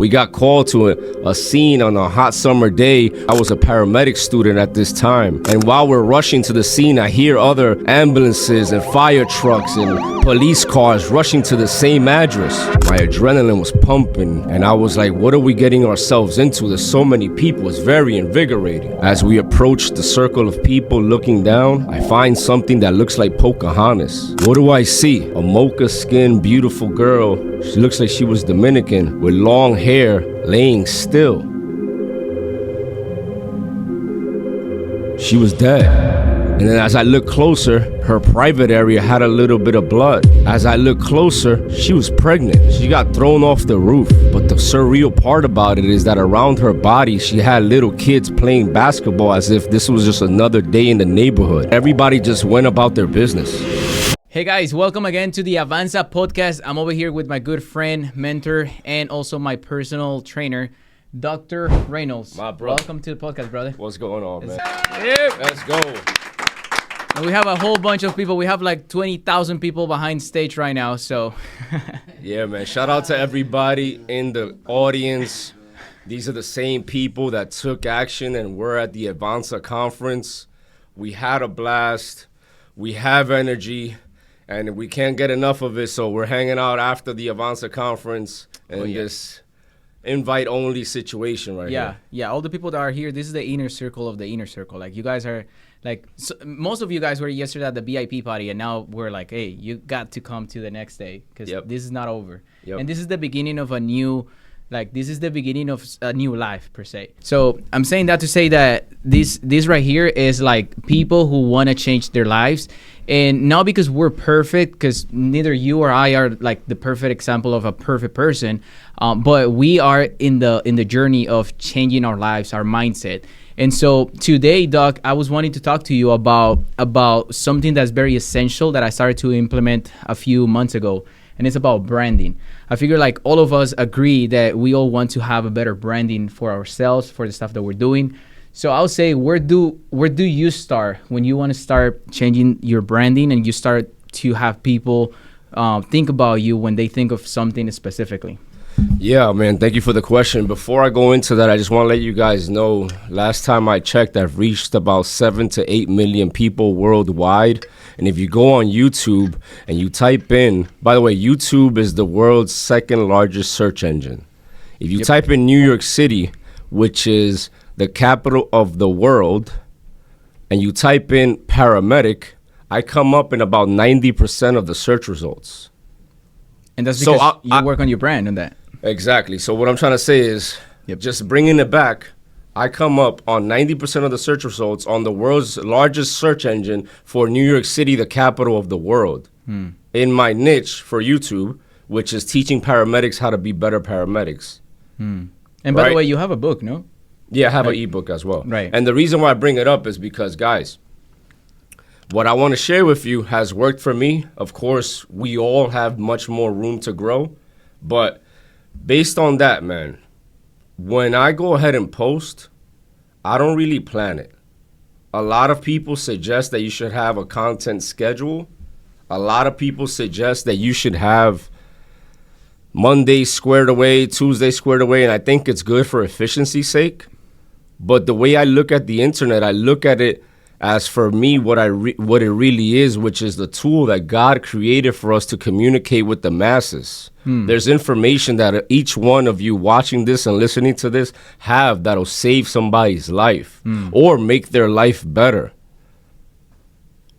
We got called to a scene on a hot summer day. I was a paramedic student at this time. And while we're rushing to the scene, I hear other ambulances and fire trucks and police cars rushing to the same address. My adrenaline was pumping, and I was like, what are we getting ourselves into? There's so many people. It's very invigorating. As we approach the circle of people looking down, I find something that looks like Pocahontas. What do I see? A mocha-skinned, beautiful girl. She looks like she was Dominican, with long hair, laying still. She was dead. And then as I looked closer, her private area had a little bit of blood. As I looked closer, she was pregnant. She got thrown off the roof. But the surreal part about it is that around her body, she had little kids playing basketball as if this was just another day in the neighborhood. Everybody just went about their business. Hey guys, welcome again to the Avanza podcast. I'm over here with my good friend, mentor, and also my personal trainer, Dr. Reynolds. My brother. Welcome to the podcast, brother. What's going on, man? Yep. Let's go. And we have a whole bunch of people. We have like 20,000 people behind stage right now, so. Yeah, man. Shout out to everybody in the audience. These are the same people that took action and were at the Avanza conference. We had a blast. We have energy. And we can't get enough of it, so we're hanging out after the Avanza conference and this invite-only situation right here. Yeah, all the people that are here, this is the inner circle of the inner circle. Like, you guys are, like, so most of you guys were yesterday at the VIP party, and now we're like, hey, you got to come to the next day, because this is not over. And this is the beginning of a new, this is the beginning of a new life, per se. So I'm saying that to say that this right here is, like, people who want to change their lives. And not because we're perfect, because neither you or I are like the perfect example of a perfect person, but we are in the journey of changing our lives, our mindset. And so today, Doc, I was wanting to talk to you about something that's very essential that I started to implement a few months ago, and it's about branding. I figure like all of us agree that we all want to have a better branding for ourselves, for the stuff that we're doing. So I'll say, where do you start when you want to start changing your branding and you start to have people think about you when they think of something specifically? Yeah, man, thank you for the question. Before I go into that, I just want to let you guys know, last time I checked, I've reached about 7 to 8 million people worldwide. And if you go on YouTube and you type in, by the way, YouTube is the world's second largest search engine. If you type in New York City, which is the capital of the world, and you type in paramedic, I come up in about 90% of the search results. And that's because you work on your brand and that. Exactly. So what I'm trying to say is, just bringing it back, I come up on 90% of the search results on the world's largest search engine for New York City, the capital of the world. In my niche for YouTube, which is teaching paramedics how to be better paramedics. And by the way, you have a book, no? Yeah, I have an ebook as well. Right. And the reason why I bring it up is because, guys, what I want to share with you has worked for me. Of course, we all have much more room to grow. But based on that, man, when I go ahead and post, I don't really plan it. A lot of people suggest that you should have a content schedule. A lot of people suggest that you should have Monday squared away, Tuesday squared away, and I think it's good for efficiency's sake. But the way I look at the internet, I look at it as, for me, what it really is, which is the tool that God created for us to communicate with the masses. There's information that each one of you watching this and listening to this have that'll save somebody's life or make their life better.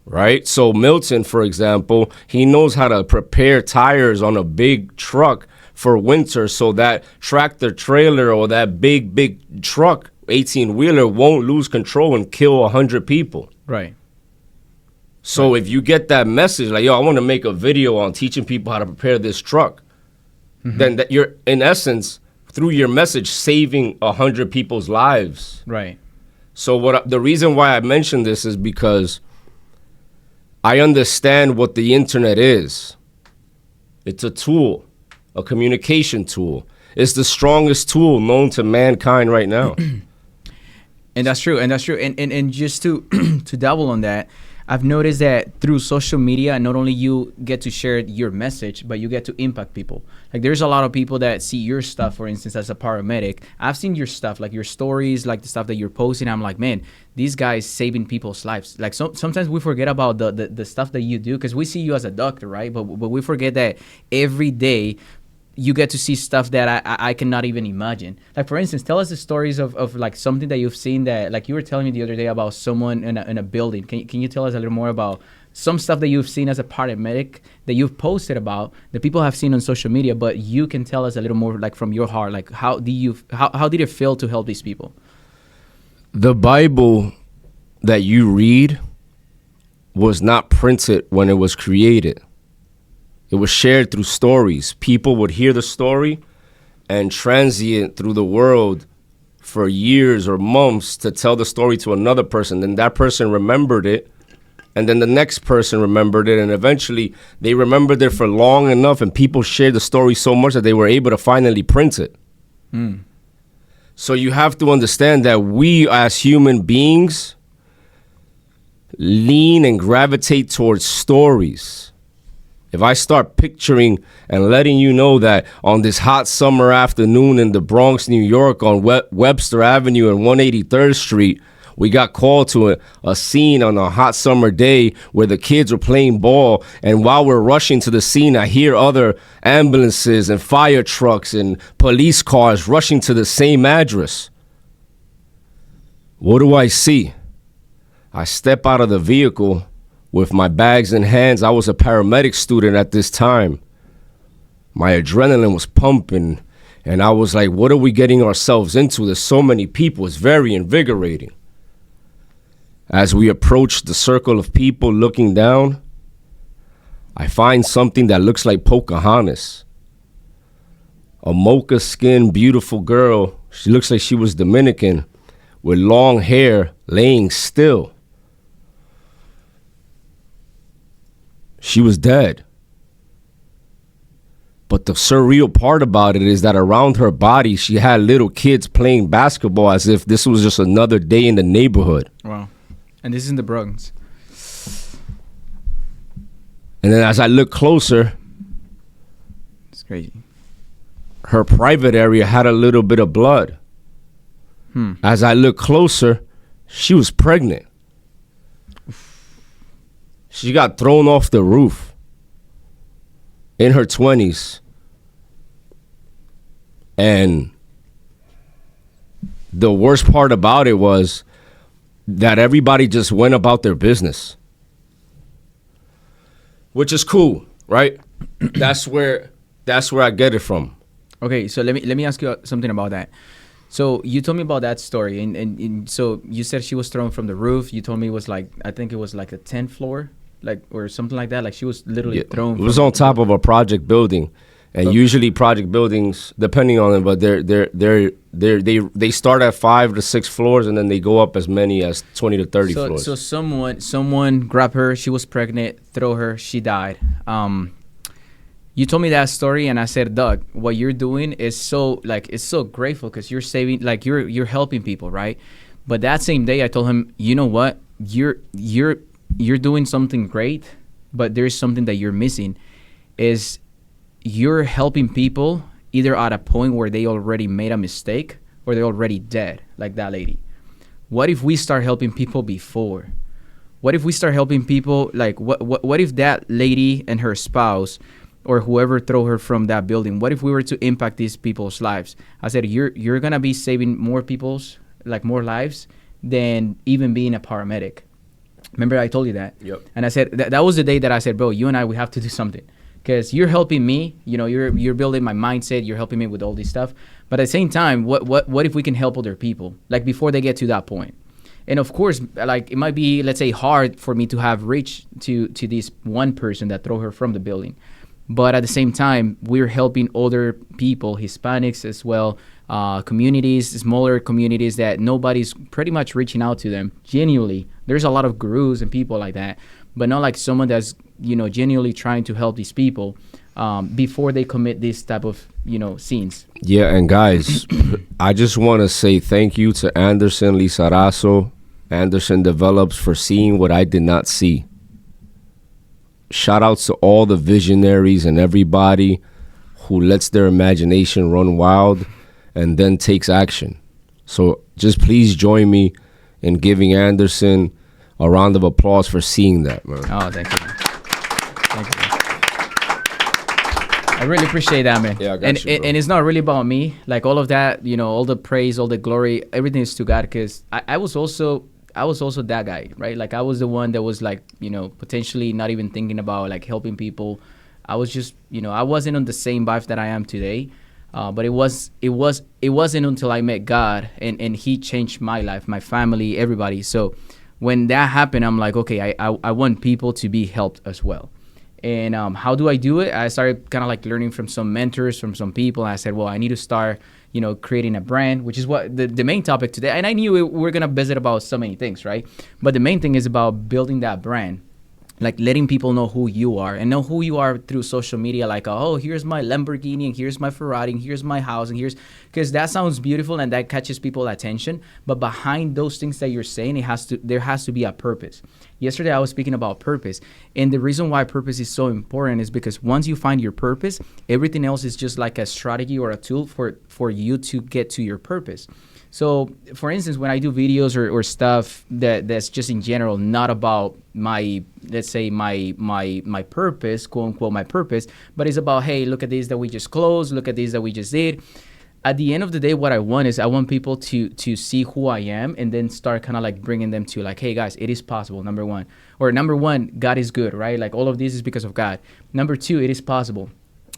Right? So Milton, for example, he knows how to prepare tires on a big truck for winter so that tractor trailer or that big truck 18-wheeler won't lose control and kill 100 people. Right. So if you get that message, like, yo, I want to make a video on teaching people how to prepare this truck, then that you're, in essence, through your message, saving 100 people's lives. Right. So the reason why I mention this is because I understand what the internet is. It's a tool, a communication tool. It's the strongest tool known to mankind right now. And that's true. And just to to double on that, I've noticed that through social media, not only you get to share your message, but you get to impact people. Like there's a lot of people that see your stuff, for instance, as a paramedic. I've seen your stuff, like your stories, like the stuff that you're posting. I'm like, man, these guys saving people's lives. Like sometimes we forget about the stuff that you do because we see you as a doctor, right? But we forget that every day you get to see stuff that I cannot even imagine. Like, for instance, tell us the stories of like something that you've seen that, like you were telling me the other day about someone in a building. Can you tell us a little more about some stuff that you've seen as a paramedic that you've posted about that people have seen on social media, but you can tell us a little more like from your heart, like how did it feel to help these people? The Bible that you read was not printed when it was created. It was shared through stories. People would hear the story and transient through the world for years or months to tell the story to another person. Then that person remembered it, and then the next person remembered it, and eventually they remembered it for long enough, and people shared the story so much that they were able to finally print it. So you have to understand that we as human beings lean and gravitate towards stories. If I start picturing and letting you know that on this hot summer afternoon in the Bronx, New York, on Webster Avenue and 183rd Street, we got called to a scene on a hot summer day where the kids were playing ball. And while we're rushing to the scene, I hear other ambulances and fire trucks and police cars rushing to the same address. What do I see? I step out of the vehicle with my bags in hands. I was a paramedic student at this time. My adrenaline was pumping, and I was like, what are we getting ourselves into? There's so many people. It's very invigorating. As we approach the circle of people looking down, I find something that looks like Pocahontas. A mocha-skinned, beautiful girl. She looks like she was Dominican, with long hair, laying still. She was dead. But the surreal part about it is that around her body, she had little kids playing basketball as if this was just another day in the neighborhood. Wow. And this is in the Bronx. And then as I look closer, it's crazy. Her private area had a little bit of blood. As I look closer, she was pregnant. She got thrown off the roof in her 20s. And the worst part about it was that everybody just went about their business. Which is cool, right? That's where I get it from. Okay, so let me ask you something about that. So you told me about that story, and so you said she was thrown from the roof. You told me it was like, I think it was like a 10th floor, like, or something like that. Like she was literally thrown. It was on top of a project building, and usually project buildings, depending on it, but they start at 5 to 6 floors, and then they go up as many as 20 to 30 floors. So someone grabbed her. She was pregnant. Throw her. She died. You told me that story, and I said, Doug, what you're doing is so grateful because you're saving, like you're helping people, right? But that same day, I told him, you know what, you're doing something great, but there's something that you're missing, is you're helping people either at a point where they already made a mistake or they're already dead, like that lady. What if we start helping people before? What if we start helping people, like what if that lady and her spouse or whoever throw her from that building, what if we were to impact these people's lives? I said, you're going to be saving more people's, like more lives than even being a paramedic. Remember I told you that? Yep. And I said, that was the day that I said, bro, you and I, we have to do something. Because you're helping me, you know, you're building my mindset, you're helping me with all this stuff. But at the same time, what if we can help other people, like before they get to that point? And of course, like it might be, let's say, hard for me to have reached to this one person that throw her from the building. But at the same time, we're helping other people, Hispanics as well, communities, smaller communities that nobody's pretty much reaching out to them. Genuinely, there's a lot of gurus and people like that, but not like someone that's, you know, genuinely trying to help these people before they commit this type of, you know, scenes. Yeah, and guys, I just want to say thank you to Anderson Lizarazo Anderson develops for seeing what I did not see. Shout outs to all the visionaries and everybody who lets their imagination run wild and then takes action. So just please join me in giving Anderson a round of applause for seeing that, man. Oh, thank you. Thank you. I really appreciate that, man. Yeah, I got you, bro. And it's not really about me. Like all of that, you know, all the praise, all the glory, everything is to God. Because I was also that guy, right? Like I was the one that was like, you know, potentially not even thinking about like helping people. I was just, you know, I wasn't on the same vibe that I am today. But it wasn't until I met God and He changed my life, my family, everybody. So when that happened, I'm like, okay, I want people to be helped as well. And how do I do it? I started kind of like learning from some mentors, from some people. And I said, well, I need to start, you know, creating a brand, which is what the main topic today. And I knew we're going to visit about so many things, right? But the main thing is about building that brand. Like letting people know who you are and know who you are through social media. Like, oh, here's my Lamborghini and here's my Ferrari and here's my house and here's, because that sounds beautiful and that catches people's attention. But behind those things that you're saying, there has to be a purpose. Yesterday, I was speaking about purpose. And the reason why purpose is so important is because once you find your purpose, everything else is just like a strategy or a tool for you to get to your purpose. So, for instance, when I do videos or stuff that's just in general, not about my, let's say, my purpose, quote unquote, my purpose, but it's about, hey, look at this that we just closed, look at this that we just did. At the end of the day, what I want is I want people to see who I am and then start kind of like bringing them to like, hey, guys, it is possible, number one. Or number one, God is good, right? Like all of this is because of God. Number two, it is possible.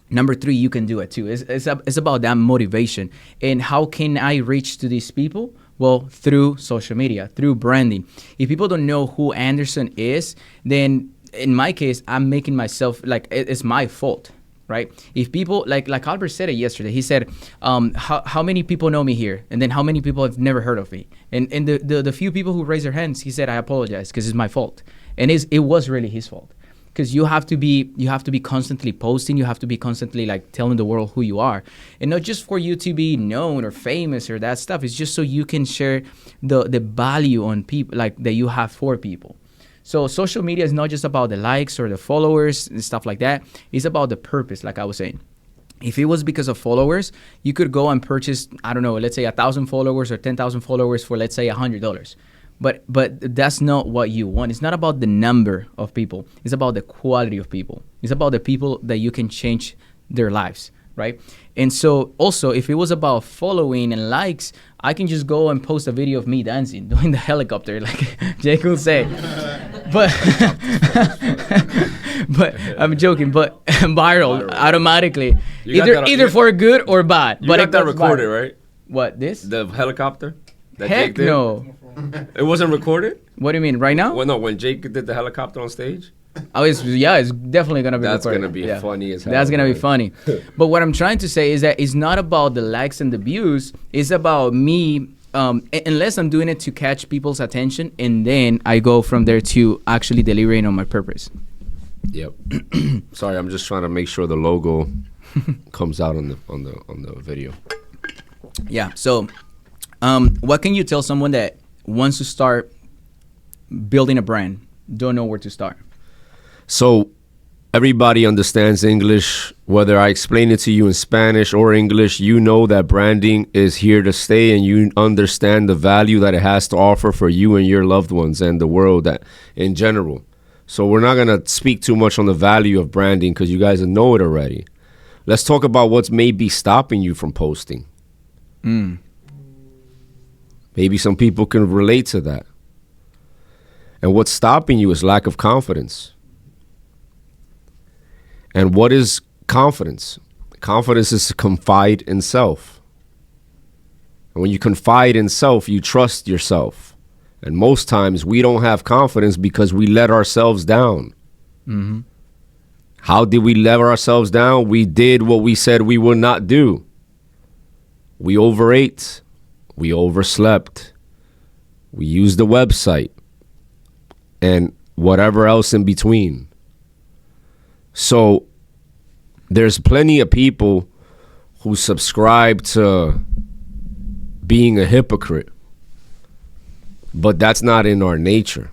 Number three, you can do it too. It's about that motivation. And how can I reach to these people? Well, through social media, through branding. If people don't know who Anderson is, then in my case, I'm making myself, like, it's my fault, right? If people, like Albert said it yesterday, he said, how many people know me here? And then how many people have never heard of me? And the few people who raised their hands, he said, I apologize because it's my fault. And it was really his fault. Because you have to be constantly posting. You have to be constantly like telling the world who you are, and not just for you to be known or famous or that stuff. It's just so you can share the value on people, like that you have for people. So social media is not just about the likes or the followers and stuff like that. It's about the purpose, like I was saying. If it was because of followers, you could go and purchase, I don't know, let's say 1,000 followers or 10,000 followers for, let's say, $100. But that's not what you want. It's not about the number of people. It's about the quality of people. It's about the people that you can change their lives, right? And so also, if it was about following and likes, I can just go and post a video of me dancing, doing the helicopter, like Jake will say. But I'm joking. But viral automatically, either for good or bad. You got that recorded, right? What, this? The helicopter? That Heck Jake did? No. It wasn't recorded? What do you mean, right now? Well, no, when Jake did the helicopter on stage? Oh, it's definitely going to be That's recorded. Going to be funny as hell. That's going to be funny. But what I'm trying to say is that it's not about the likes and the views. It's about me, unless I'm doing it to catch people's attention, and then I go from there to actually delivering on my purpose. Yep. Sorry, I'm just trying to make sure the logo comes out on the video. Yeah. So, what can you tell someone that wants to start building a brand, don't know where to start? So everybody understands English. Whether I explain it to you in Spanish or English, you know that branding is here to stay, and you understand the value that it has to offer for you and your loved ones and the world in general. So we're not going to speak too much on the value of branding because you guys know it already. Let's talk about what's maybe stopping you from posting. Maybe some people can relate to that. And what's stopping you is lack of confidence. And what is confidence? Confidence is to confide in self. And when you confide in self, you trust yourself. And most times we don't have confidence because we let ourselves down. Mm-hmm. How did we let ourselves down? We did what we said we would not do. We overate. We overslept. We used the website. And whatever else in between. So there's plenty of people who subscribe to being a hypocrite. But that's not in our nature.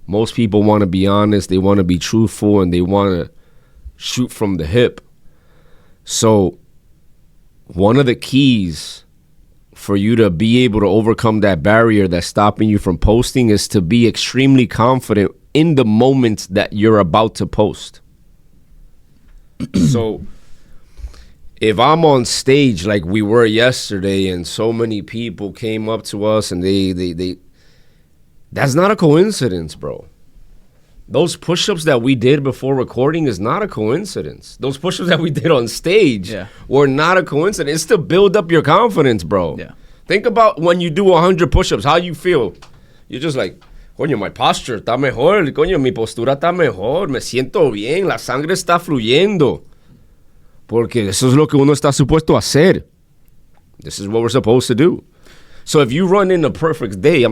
Most people want to be honest, they want to be truthful, and they want to shoot from the hip. So one of the keys for you to be able to overcome that barrier that's stopping you from posting is to be extremely confident in the moment that you're about to post. So if I'm on stage like we were yesterday and so many people came up to us and they that's not a coincidence, bro. Those push-ups that we did before recording is not a coincidence. Those push-ups that we did on stage were not a coincidence. It's to build up your confidence, bro. Yeah. Think about when you do 100 push-ups, how you feel. You're just like, coño, my posture está mejor. Coño, mi postura está mejor. Me siento bien. La sangre está fluyendo. Porque eso es lo que uno está supuesto a hacer. This is what we're supposed to do. So if you run in a perfect day,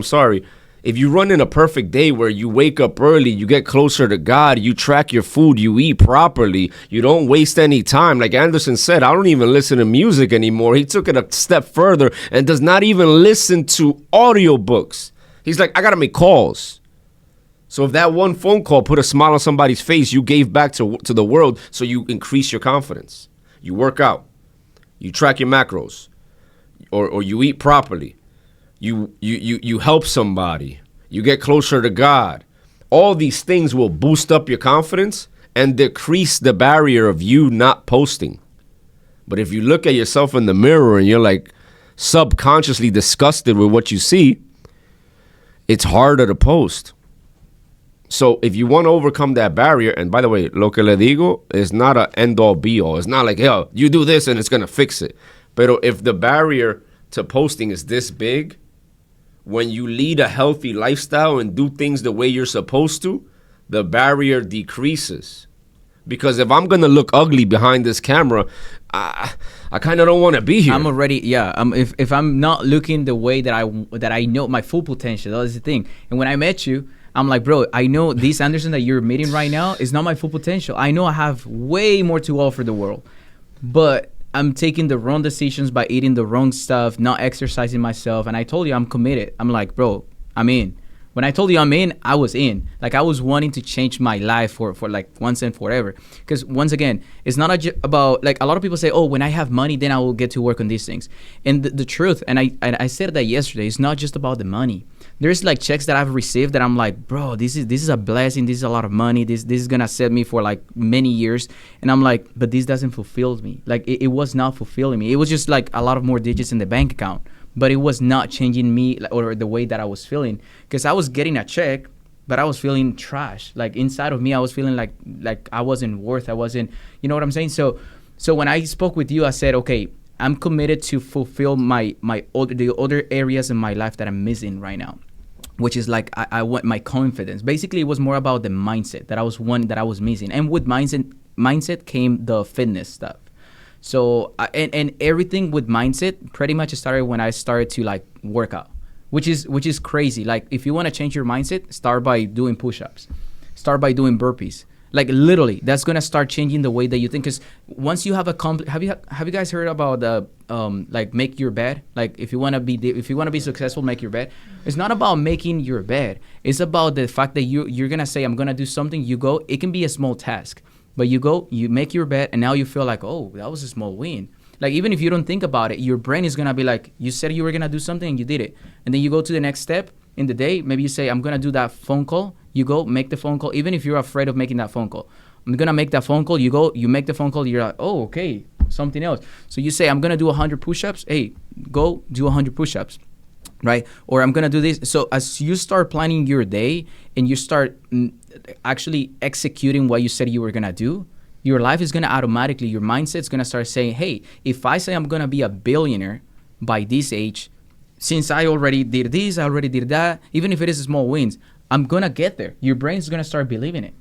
if you run in a perfect day where you wake up early, you get closer to God, you track your food, you eat properly, you don't waste any time. Like Anderson said, I don't even listen to music anymore. He took it a step further and does not even listen to audiobooks. He's like, I got to make calls. So if that one phone call put a smile on somebody's face, you gave back to the world, so you increase your confidence. You work out. You track your macros. Or you eat properly. You help somebody. You get closer to God. All these things will boost up your confidence and decrease the barrier of you not posting. But if you look at yourself in the mirror and you're like subconsciously disgusted with what you see, it's harder to post. So if you want to overcome that barrier, and by the way, lo que le digo is not an end-all be-all. It's not like, yo, you do this and it's going to fix it. But if the barrier to posting is this big, when you lead a healthy lifestyle and do things the way you're supposed to, the barrier decreases. Because if I'm going to look ugly behind this camera, I kind of don't want to be here. I'm already, if I'm not looking the way that I know my full potential, that's the thing. And when I met you, I'm like, bro, I know this Anderson that you're meeting right now is not my full potential. I know I have way more to offer the world. But I'm taking the wrong decisions by eating the wrong stuff, not exercising myself. And I told you I'm committed. I'm like, bro, I'm in. When I told you I'm in, I was in. Like, I was wanting to change my life for like once and forever. Because once again, it's not about, like, a lot of people say, oh, when I have money, then I will get to work on these things. And the truth, and I said that yesterday, it's not just about the money. There's like checks that I've received that I'm like, bro, this is a blessing. This is a lot of money. This is gonna set me for like many years. And I'm like, but this doesn't fulfill me. Like, it was not fulfilling me. It was just like a lot of more digits in the bank account. But it was not changing me or the way that I was feeling. Because I was getting a check, but I was feeling trash. Like, inside of me, I was feeling like I wasn't worth. I wasn't, you know what I'm saying? So when I spoke with you, I said, okay, I'm committed to fulfill the other areas in my life that I'm missing right now, which is like I want my confidence. Basically, it was more about the mindset that I was missing. And with mindset came the fitness stuff. So and everything with mindset pretty much started when I started to like work out, which is crazy. Like, if you want to change your mindset, start by doing push-ups, start by doing burpees. Like, literally, that's gonna start changing the way that you think. Because once you have have you guys heard about the like make your bed? Like, if you wanna be successful, make your bed. It's not about making your bed. It's about the fact that you're gonna say, I'm gonna do something. You go. It can be a small task. But you go, you make your bed, and now you feel like, oh, that was a small win. Like, even if you don't think about it, your brain is going to be like, you said you were going to do something, and you did it. And then you go to the next step in the day. Maybe you say, I'm going to do that phone call. You go, make the phone call, even if you're afraid of making that phone call. I'm going to make that phone call. You go, you make the phone call. You're like, oh, okay, something else. So you say, I'm going to do 100 push-ups. Hey, go do 100 push-ups. Right? Or I'm going to do this. So as you start planning your day and you start actually executing what you said you were going to do, your life is going to automatically, your mindset's going to start saying, hey, if I say I'm going to be a billionaire by this age, since I already did this, I already did that, even if it is small wins, I'm going to get there. Your brain's going to start believing it.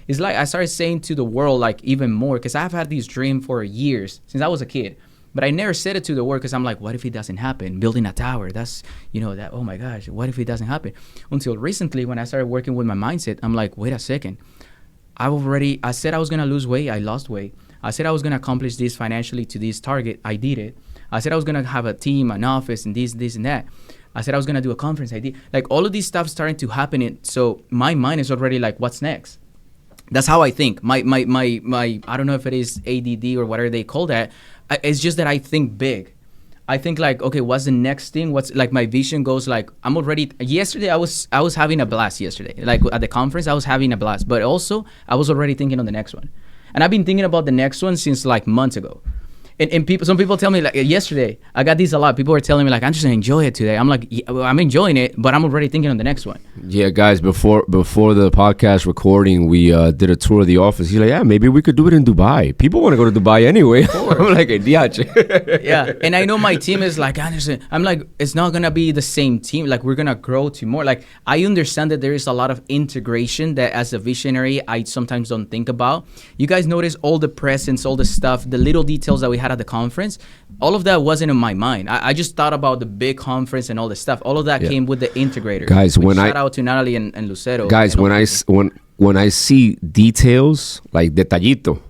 It's like I started saying to the world, like, even more, because I've had this dream for years since I was a kid. But I never said it to the world because I'm like, what if it doesn't happen? Building a tower, that's, that, oh my gosh, what if it doesn't happen? Until recently, when I started working with my mindset, I'm like, wait a second. I said I was going to lose weight. I lost weight. I said I was going to accomplish this financially to this target. I did it. I said I was going to have a team, an office, and this, and that. I said I was going to do a conference. I did. Like, all of these stuff starting to happen. So my mind is already like, what's next? That's how I think. My I don't know if it is ADD or whatever they call that. It's just that I think big. I think like, okay, what's the next thing? What's like my vision goes like, I'm already, yesterday I was having a blast yesterday. Like at the conference, I was having a blast, but also I was already thinking on the next one. And I've been thinking about the next one since like months ago. And some people tell me like yesterday, I got these a lot. People are telling me like, I'm just gonna enjoy it today. I'm like, yeah, well, I'm enjoying it, but I'm already thinking on the next one. Yeah, guys, before the podcast recording, we did a tour of the office. He's like, yeah, maybe we could do it in Dubai. People want to go to Dubai anyway. I'm like, yeah, and I know my team is like, Anderson. I'm like, it's not gonna be the same team. Like, we're gonna grow to more. Like, I understand that there is a lot of integration that as a visionary, I sometimes don't think about. You guys notice all the presence, all the stuff, the little details that we had at the conference. All of that wasn't in my mind. I just thought about the big conference and all the stuff. All of that came with the integrator. Guys, shout out to Natalie and Lucero. Guys, when I see details like detallito,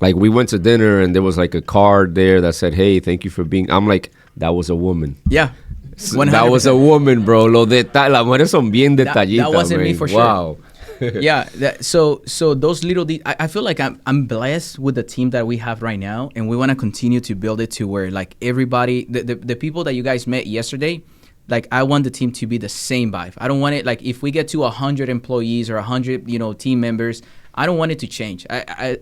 like we went to dinner and there was like a card there that said, "Hey, thank you for being." I'm like, that was a woman. Yeah. 100%. That was a woman, bro. Las mujeres son bien detallitas. That wasn't me for sure. Wow. Yeah. So those little I feel like I'm blessed with the team that we have right now, and we want to continue to build it to where like everybody, the people that you guys met yesterday, like I want the team to be the same vibe. I don't want it like if we get to 100 employees or 100 team members, I don't want it to change. I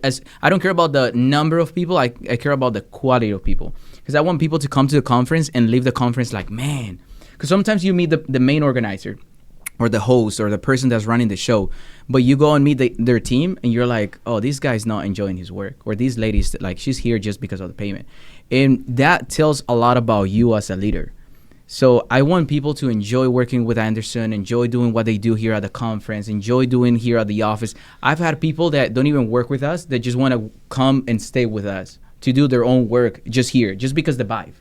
don't care about the number of people. I care about the quality of people, because I want people to come to the conference and leave the conference like, man. Because sometimes you meet the main organizer, or the host, or the person that's running the show, but you go and meet their team and you're like, oh, this guy's not enjoying his work, or these ladies, like, she's here just because of the payment. And that tells a lot about you as a leader. So I want people to enjoy working with Anderson, enjoy doing what they do here at the conference, enjoy doing here at the office. I've had people that don't even work with us that just want to come and stay with us to do their own work just here, just because the vibe.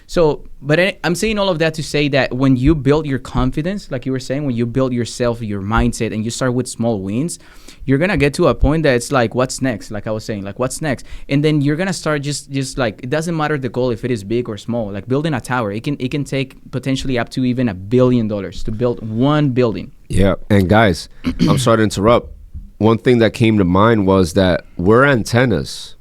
So, but I'm saying all of that to say that when you build your confidence, like you were saying, when you build yourself, your mindset, and you start with small wins, you're going to get to a point that it's like, what's next? Like I was saying, like, what's next? And then you're going to start just like, it doesn't matter the goal if it is big or small. Like building a tower, it can take potentially up to even $1 billion to build one building. Yeah. And guys, I'm sorry to interrupt. One thing that came to mind was that we're antennas.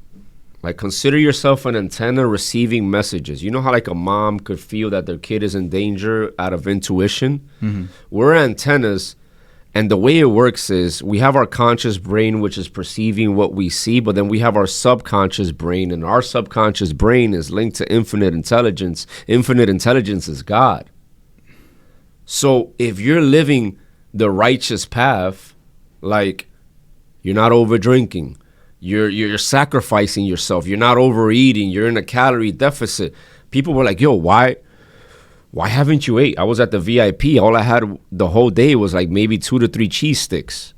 Like, consider yourself an antenna receiving messages. You know how like a mom could feel that their kid is in danger out of intuition? Mm-hmm. We're antennas, and the way it works is we have our conscious brain, which is perceiving what we see, but then we have our subconscious brain, and our subconscious brain is linked to infinite intelligence. Infinite intelligence is God. So if you're living the righteous path, like you're not over drinking, You're sacrificing yourself. You're not overeating. You're in a calorie deficit. People were like, yo, why haven't you ate? I was at the VIP. All I had the whole day was like maybe 2 to 3 cheese sticks.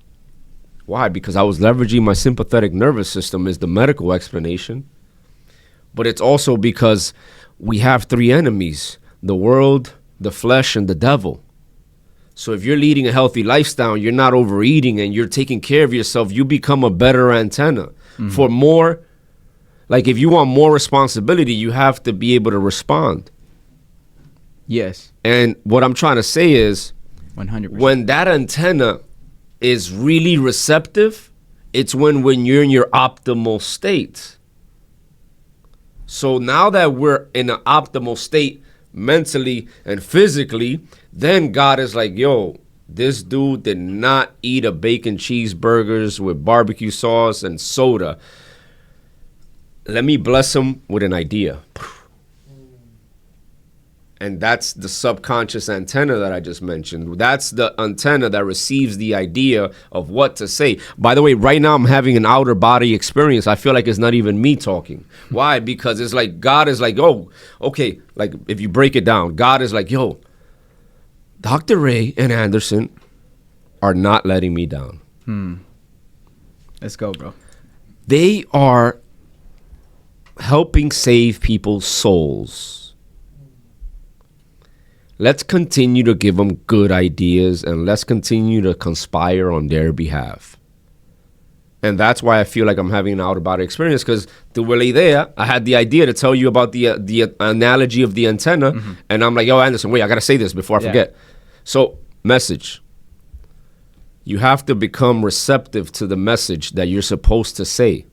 Why? Because I was leveraging my sympathetic nervous system is the medical explanation. But it's also because we have 3 enemies: the world, the flesh, and the devil. So if you're leading a healthy lifestyle, you're not overeating, and you're taking care of yourself, you become a better antenna. Mm-hmm. For more, like if you want more responsibility, you have to be able to respond. Yes. And what I'm trying to say is 100%. When that antenna is really receptive, it's when you're in your optimal state. So now that we're in an optimal state, mentally and physically, then God is like, yo, this dude did not eat a bacon cheeseburgers with barbecue sauce and soda. Let me bless him with an idea. And that's the subconscious antenna that I just mentioned. That's the antenna that receives the idea of what to say. By the way, right now I'm having an outer body experience. I feel like it's not even me talking. Why? Because it's like God is like, oh, okay. Like if you break it down, God is like, yo, Dr. Ray and Anderson are not letting me down. Let's go, bro. They are helping save people's souls. Let's continue to give them good ideas, and let's continue to conspire on their behalf. And that's why I feel like I'm having an out-of-body experience, because I had the idea to tell you about the analogy of the antenna, and I'm like, yo, Anderson, wait, I got to say this before I forget. So, message. You have to become receptive to the message that you're supposed to say.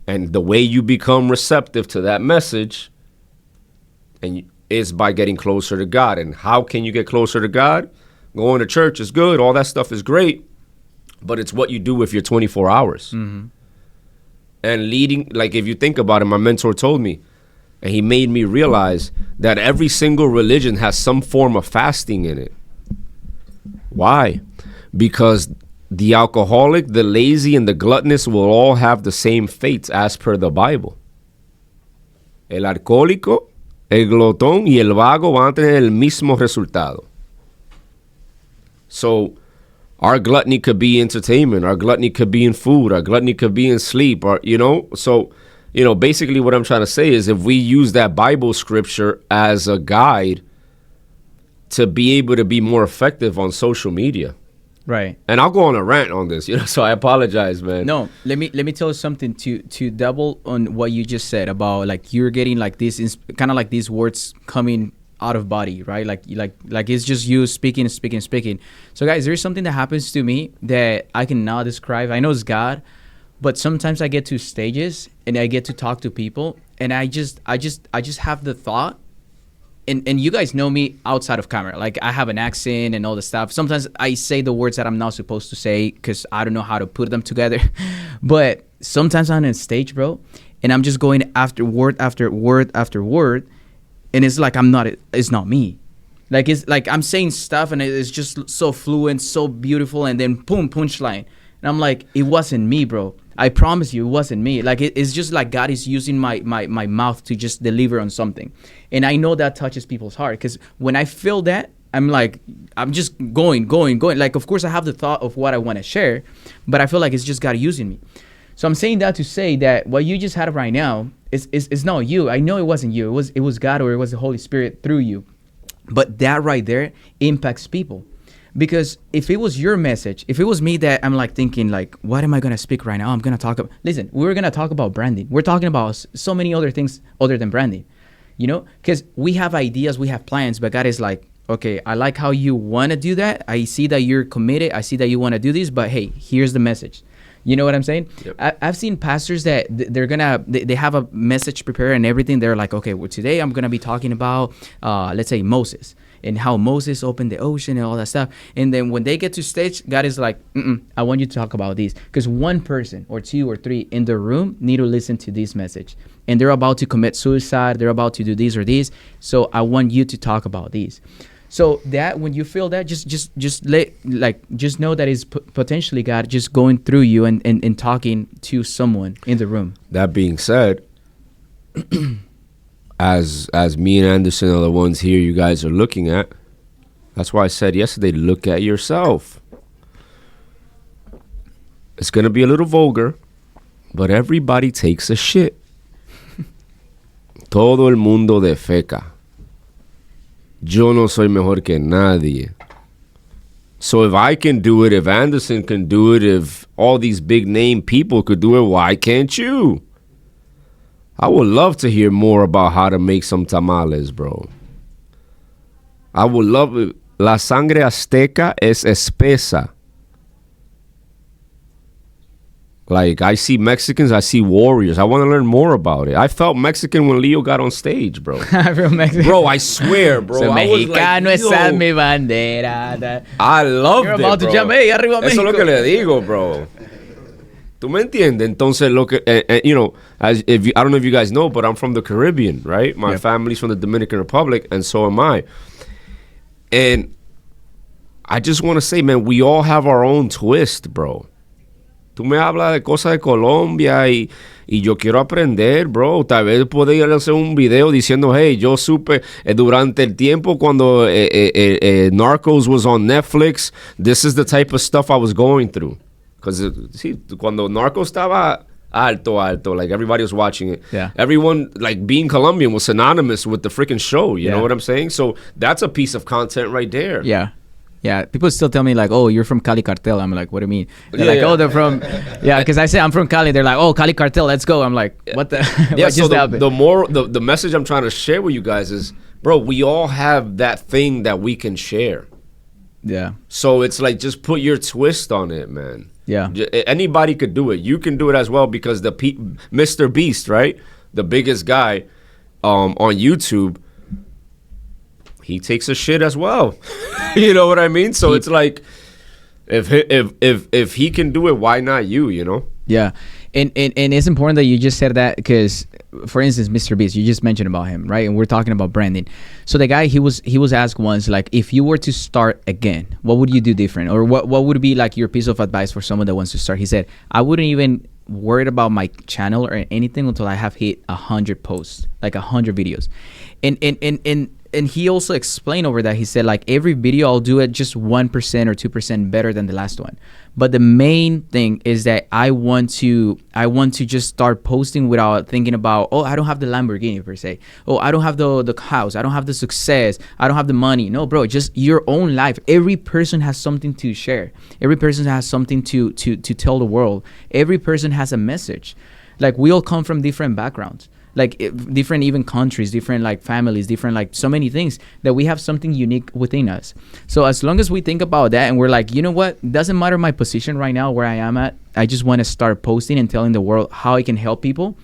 And the way you become receptive to that message is by getting closer to God. And how can you get closer to God? Going to church is good. All that stuff is great. But it's what you do with your 24 hours. And leading, like if you think about it, my mentor told me, and he made me realize that every single religion has some form of fasting in it. Why? Because the alcoholic, the lazy, and the gluttonous will all have the same fates as per the Bible. El alcohólico, el glotón y el vago van a tener el mismo resultado. So, our gluttony could be entertainment. Our gluttony could be in food. Our gluttony could be in sleep. Or, so, basically what I'm trying to say is if we use that Bible scripture as a guide to be able to be more effective on social media. Right. And I'll go on a rant on this, so I apologize, man. No, let me tell you something to double on what you just said about like you're getting like this kind of like these words coming out of body, right? Like it's just you speaking. So guys, there's something that happens to me that I cannot describe. I know it's God, but sometimes I get to stages and I get to talk to people and I just have the thought, and you guys know me outside of camera. Like I have an accent and all the stuff. Sometimes I say the words that I'm not supposed to say because I don't know how to put them together. But sometimes I'm on stage, bro, and I'm just going after word after word after word. And it's like it's not me. Like it's like I'm saying stuff and it's just so fluent, so beautiful, and then boom, punchline. And I'm like, it wasn't me, bro. I promise you it wasn't me. Like it's just like God is using my mouth to just deliver on something. And I know that touches people's heart because when I feel that, I'm just going. Like, of course, I have the thought of what I want to share, but I feel like it's just God using me. So I'm saying that to say that what you just had right now is not you. I know it wasn't you. It was God or it was the Holy Spirit through you. But that right there impacts people. Because if it was your message, if it was me that I'm like thinking like, what am I going to speak right now? I'm going to talk about, listen, we're going to talk about branding. We're talking about so many other things other than branding, because we have ideas, we have plans, but God is like, okay, I like how you want to do that. I see that you're committed. I see that you want to do this, but hey, here's the message. You know what I'm saying? Yep. I've seen pastors that they have a message prepared and everything. They're like, okay, well, today I'm going to be talking about, let's say Moses and how Moses opened the ocean and all that stuff. And then when they get to stage, God is like, I want you to talk about these. Because one person or two or three in the room need to listen to this message. And they're about to commit suicide. They're about to do this or this. So I want you to talk about these. So that when you feel that, just know that it's potentially God just going through you and talking to someone in the room. That being said, as me and Anderson are the ones here you guys are looking at, that's why I said yesterday, look at yourself. It's going to be a little vulgar, but everybody takes a shit. Todo el mundo defeca. Yo no soy mejor que nadie. So if I can do it, if Anderson can do it, if all these big name people could do it, why can't you? I would love to hear more about how to make some tamales, bro. I would love it. La sangre azteca es espesa. Like, I see Mexicans, I see warriors. I want to learn more about it. I felt Mexican when Leo got on stage, bro. I feel Mexican. Bro, I swear, bro. So I was like, esa mi bandera. I loved You're about it, bro. to jump, hey, arriba Mexico. Eso es lo que le digo, bro. ¿Tú me entiendes? Entonces, lo que, I don't know if you guys know, but I'm from the Caribbean, right? My family's from the Dominican Republic, and so am I. And I just want to say, man, we all have our own twist, bro. Tú me hablas de cosas de Colombia y yo quiero aprender, bro. Tal vez podría hacer un video diciendo, hey, yo supe durante el tiempo cuando Narcos was on Netflix, this is the type of stuff I was going through. Because, cuando Narcos estaba alto, like everybody was watching it. Yeah. Everyone, like being Colombian was synonymous with the freaking show. You know what I'm saying? So that's a piece of content right there. Yeah. Yeah, people still tell me like, "Oh, you're from Cali Cartel." I'm like, "What do you mean?" They're "Oh, they're from." Yeah, because I say I'm from Cali. They're like, "Oh, Cali Cartel, let's go." I'm like, "What the?" Yeah. So the message I'm trying to share with you guys is, bro, we all have that thing that we can share. Yeah. So it's like, just put your twist on it, man. Yeah. Anybody could do it. You can do it as well, because Mr. Beast, right, the biggest guy on YouTube, he takes a shit as well. You know what I mean? So it's like, if he can do it, why not you? You know? Yeah, and it's important that you just said that, because, for instance, Mr. Beast, you just mentioned about him, right? And we're talking about branding. So the guy, he was asked once, like, if you were to start again, what would you do different, or what would be like your piece of advice for someone that wants to start? He said, I wouldn't even worried about my channel or anything until I have hit 100 posts, like 100 videos, and he also explained over that. He said, like, every video I'll do it just 1% or 2% better than the last one. But the main thing is that I want to just start posting without thinking about, oh, I don't have the Lamborghini per se. Oh, I don't have the house. I don't have the success. I don't have the money. No, bro, just your own life. Every person has something to share. Every person has something to tell the world. Every person has a message. Like, we all come from different backgrounds. Like, different even countries, different like families, different like so many things, that we have something unique within us. So as long as we think about that and we're like, you know what, doesn't matter my position right now, where I am at, I just want to start posting and telling the world how I can help people,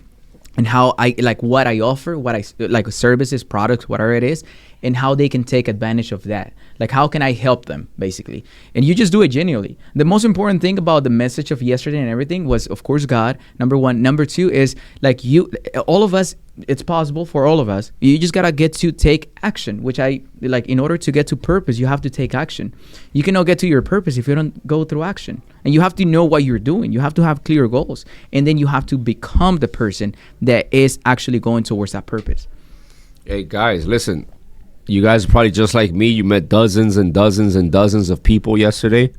and how I like what I offer, what I like, services, products, whatever it is, and how they can take advantage of that. Like, how can I help them, basically? And you just do it genuinely. The most important thing about the message of yesterday and everything was, of course, God, number one. Number two is, like, all of us, it's possible for all of us. You just gotta get to take action, which I like. In order to get to purpose, you have to take action. You cannot get to your purpose if you don't go through action. And you have to know what you're doing. You have to have clear goals, and then you have to become the person that is actually going towards that purpose. Hey guys, listen. You guys are probably just like me. You met dozens and dozens and dozens of people yesterday.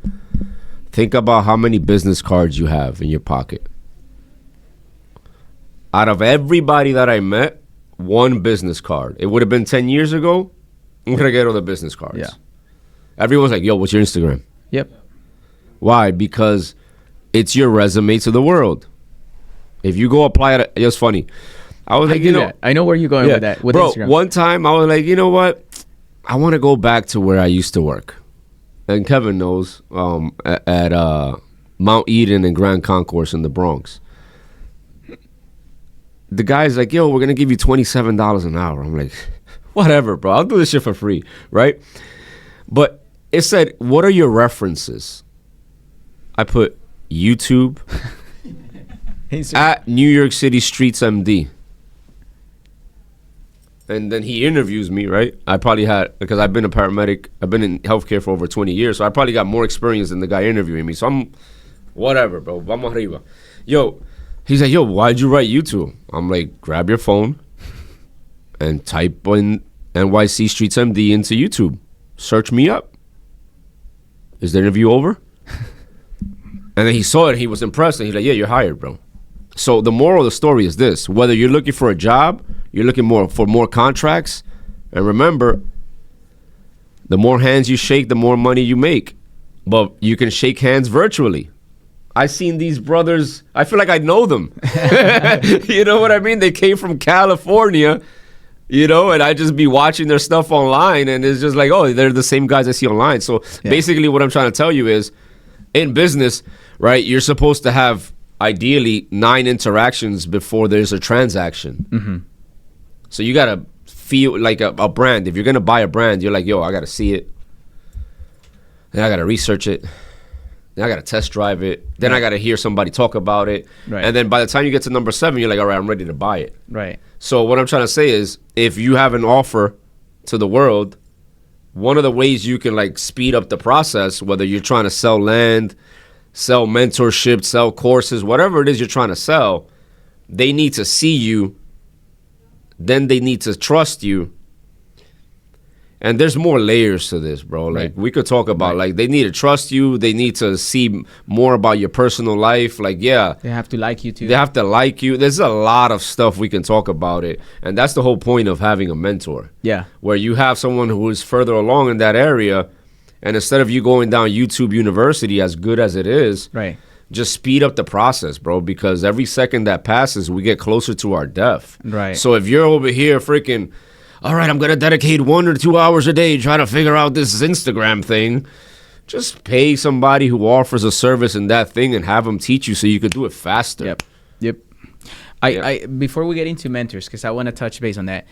Think about how many business cards you have in your pocket. Out of everybody that I met, one business card. It would have been 10 years ago, I'm going to get all the business cards. Yeah. Everyone's like, yo, what's your Instagram? Yep. Why? Because it's your resume to the world. If you go apply it, it's funny. I was like, I know where you're going with that. With bro, Instagram. One time I was like, you know what? I want to go back to where I used to work. And Kevin knows, at Mount Eden and Grand Concourse in the Bronx. The guy's like, yo, we're going to give you $27 an hour. I'm like, whatever, bro. I'll do this shit for free, right? But it said, what are your references? I put YouTube at New York City Streets MD. And then he interviews me, right? I probably had, because I've been a paramedic. I've been in healthcare for over 20 years. So I probably got more experience than the guy interviewing me. So I'm, whatever, bro. Vamos arriba. Yo, he's like, yo, why'd you write YouTube? I'm like, grab your phone and type in NYC Streets MD into YouTube. Search me up. Is the interview over? And then he saw it. He was impressed. And he's like, yeah, you're hired, bro. So the moral of the story is this. Whether you're looking for a job, you're looking for more contracts, and remember, the more hands you shake, the more money you make. But you can shake hands virtually. I seen these brothers. I feel like I know them. You know what I mean? They came from California, and I just be watching their stuff online, and it's just like, oh, they're the same guys I see online. So basically what I'm trying to tell you is, in business, right, you're supposed to have ideally 9 interactions before there's a transaction. Mm-hmm. So you got to feel like a brand. If you're going to buy a brand, you're like, yo, I got to see it. Then I got to research it. Then I got to test drive it. Then I got to hear somebody talk about it. Right. And then by the time you get to number 7, you're like, all right, I'm ready to buy it. Right. So what I'm trying to say is, if you have an offer to the world, one of the ways you can like speed up the process, whether you're trying to sell land, sell mentorship, sell courses, whatever it is you're trying to sell, they need to see you. Then they need to trust you. And there's more layers to this, bro. Like, we could talk about, like, they need to trust you. They need to see more about your personal life. Like, yeah. They have to like you, too. They have to like you. There's a lot of stuff we can talk about it. And that's the whole point of having a mentor. Yeah. Where you have someone who is further along in that area, And instead of you going down YouTube University, as good as it is, right, just speed up the process, bro, because every second that passes, we get closer to our death. Right. So if you're over here freaking, all right, I'm going to dedicate 1 or 2 hours a day trying to figure out this Instagram thing, just pay somebody who offers a service in that thing and have them teach you so you could do it faster. Yep. I before we get into mentors, because I want to touch base on that.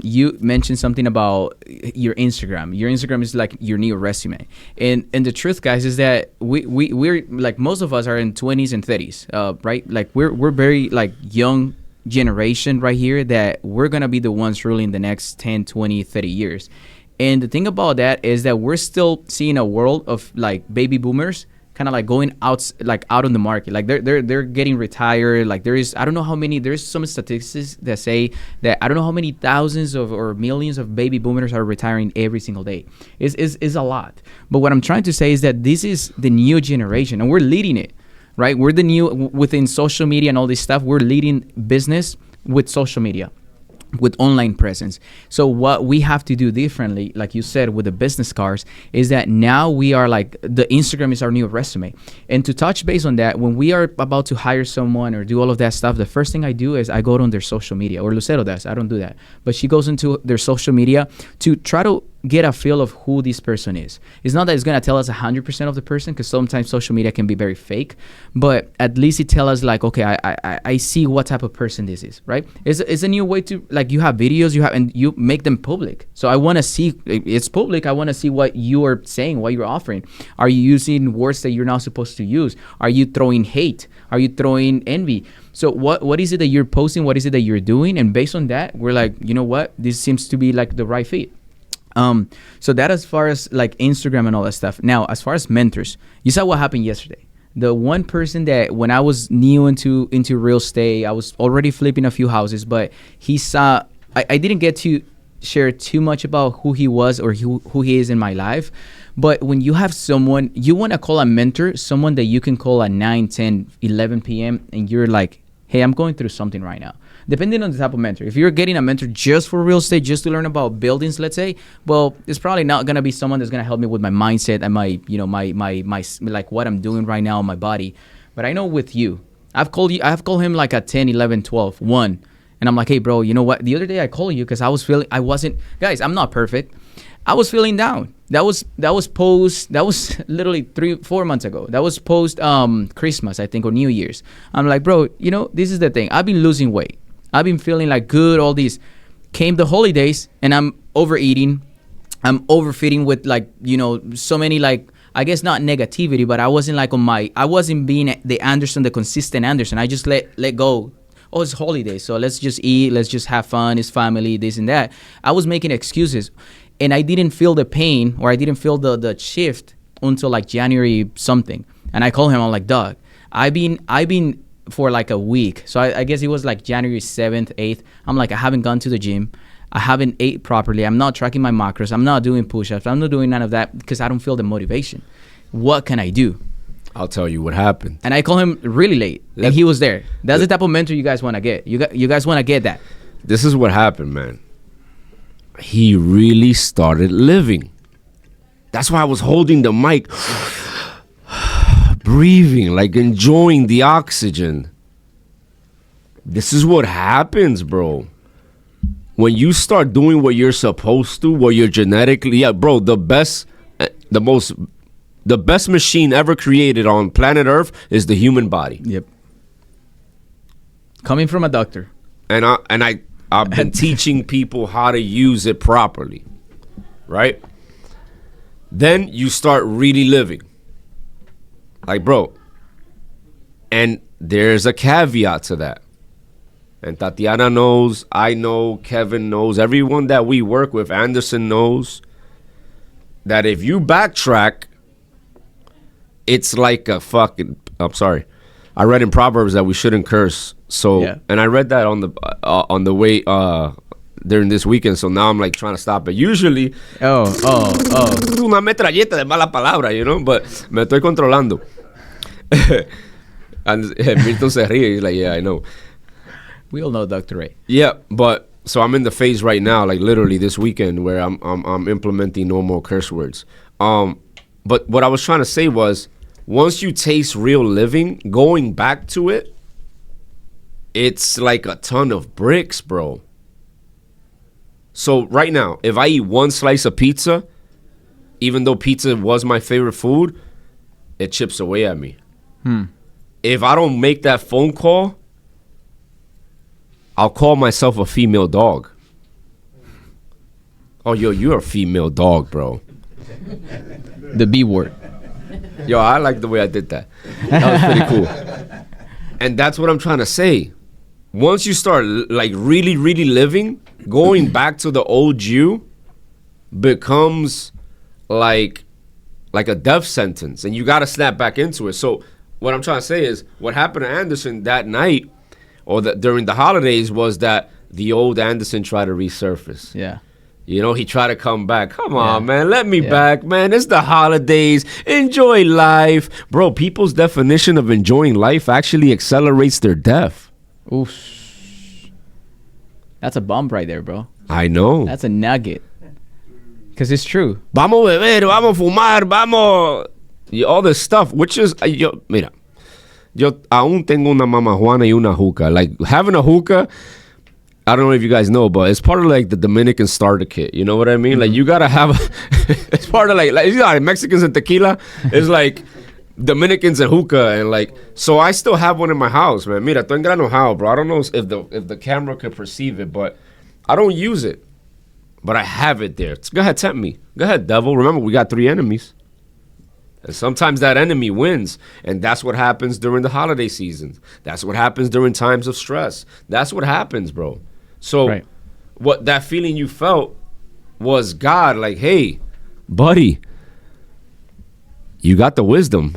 You mentioned something about your Instagram. Your Instagram is like your new resume, and the truth, guys, is that we're like, most of us are in 20s and 30s, right? Like we're very like young generation right here, that we're gonna be the ones ruling the next 10, 20, 30 years. And the thing about that is that we're still seeing a world of like baby boomers kind of like going out on the market. Like they're getting retired. Like I don't know how many, there's some statistics that say that I don't know how many thousands of or millions of baby boomers are retiring every single day. Is a lot. But what I'm trying to say is that this is the new generation and we're leading it, right? We're the new, within social media and all this stuff, we're leading business with social media, with online presence. So what we have to do differently, like you said, with the business cards, is that now we are like, the Instagram is our new resume. And to touch base on that, when we are about to hire someone or do all of that stuff, the first thing I do is I go on their social media, or Lucero does. I don't do that, but she goes into their social media to try to get a feel of who this person is. It's not that it's going to tell us 100% of the person, because sometimes social media can be very fake, but at least it tells us like, okay, I see what type of person this is, right? It's a new way to, like, you have videos, and you make them public. So I want to see, it's public. I want to see what you are saying, what you're offering. Are you using words that you're not supposed to use? Are you throwing hate? Are you throwing envy? So what is it that you're posting? What is it that you're doing? And based on that, we're like, you know what? This seems to be like the right fit. So that as far as like Instagram and all that stuff. Now, as far as mentors, you saw what happened yesterday. The one person that when I was new into real estate, I was already flipping a few houses, but he saw, I didn't get to share too much about who he was or who he is in my life. But when you have someone, you want to call a mentor, someone that you can call at 9, 10, 11 p.m. and you're like, hey, I'm going through something right now. Depending on the type of mentor. If you're getting a mentor just for real estate, just to learn about buildings, let's say, well, it's probably not going to be someone that's going to help me with my mindset and my, you know, my like what I'm doing right now on my body. But I know with you, I've called him like at 10, 11, 12, 1. And I'm like, hey, bro, you know what? The other day I called you because guys, I'm not perfect. I was feeling down. That was literally 3-4 months ago. That was post Christmas, I think, or New Year's. I'm like, bro, you know, this is the thing. I've been losing weight. I've been feeling like good, all these. Came the holidays and I'm overeating. I'm overfeeding with like, you know, so many like, I guess not negativity, but I wasn't like I wasn't being the consistent Anderson. I just let go. Oh, it's holidays, so let's just eat, let's just have fun, it's family, this and that. I was making excuses. And I didn't feel the pain, or I didn't feel the shift until like January something. And I called him, I'm like, dog, I've been for like a week. So I guess it was like January 7th, 8th. I'm like, I haven't gone to the gym. I haven't ate properly. I'm not tracking my macros. I'm not doing push-ups. I'm not doing none of that because I don't feel the motivation. What can I do? I'll tell you what happened. And I called him really late, and he was there. That's the type of mentor you guys want to get. You guys want to get that. This is what happened, man. He really started living. That's why I was holding the mic, breathing, like enjoying the oxygen. This is what happens, bro. When you start doing what you're supposed to, what you're genetically, bro, the best machine ever created on planet Earth is the human body. Yep. Coming from a doctor. And I've been teaching people how to use it properly, right? Then you start really living. Like, bro, and there's a caveat to that. And Tatiana knows, I know, Kevin knows, everyone that we work with, Anderson knows, that if you backtrack, it's like a fucking, I'm sorry. I read in Proverbs that we shouldn't curse. So, yeah. And I read that on the way during this weekend. So now I'm like trying to stop it. Usually, una metralleta de mala palabra, you know, but me estoy controlando. And Milton se ríe. He's like, yeah, I know. We all know Dr. Ray. Yeah, but so I'm in the phase right now, like literally this weekend, where I'm implementing no more curse words. But what I was trying to say was, once you taste real living, going back to it, it's like a ton of bricks, bro. So right now, if I eat one slice of pizza, even though pizza was my favorite food, it chips away at me. If I don't make that phone call, I'll call myself a female dog. Oh, yo, you're a female dog, bro. The B word. Yo, I like the way I did that. That was pretty cool. And that's what I'm trying to say. Once you start like really, really living, going back to the old you becomes like a death sentence, and you got to snap back into it. So what I'm trying to say is, what happened to Anderson that night or during the holidays was that the old Anderson tried to resurface. Yeah. You know, he tried to come back. Come on, man. Let me back, man. It's the holidays. Enjoy life. Bro, people's definition of enjoying life actually accelerates their death. Oof. That's a bomb right there, bro. I know. That's a nugget. Because it's true. Vamos beber, vamos fumar, vamos. All this stuff, which is, mira, yo aún tengo una mama juana y una hookah. Like, having a hookah, I don't know if you guys know, but it's part of like the Dominican starter kit. You know what I mean? Like, you gotta have, it's part of like you know, Mexicans and tequila. It's like Dominicans and hookah, and like, so I still have one in my house, man. Mira, estoy engranojado, bro. I don't know if the camera could perceive it, but I don't use it. But I have it there. Go ahead, tempt me. Go ahead, devil. Remember, we got 3 enemies. And sometimes that enemy wins. And that's what happens during the holiday seasons. That's what happens during times of stress. That's what happens, bro. So what that feeling you felt was God like, hey, buddy, you got the wisdom.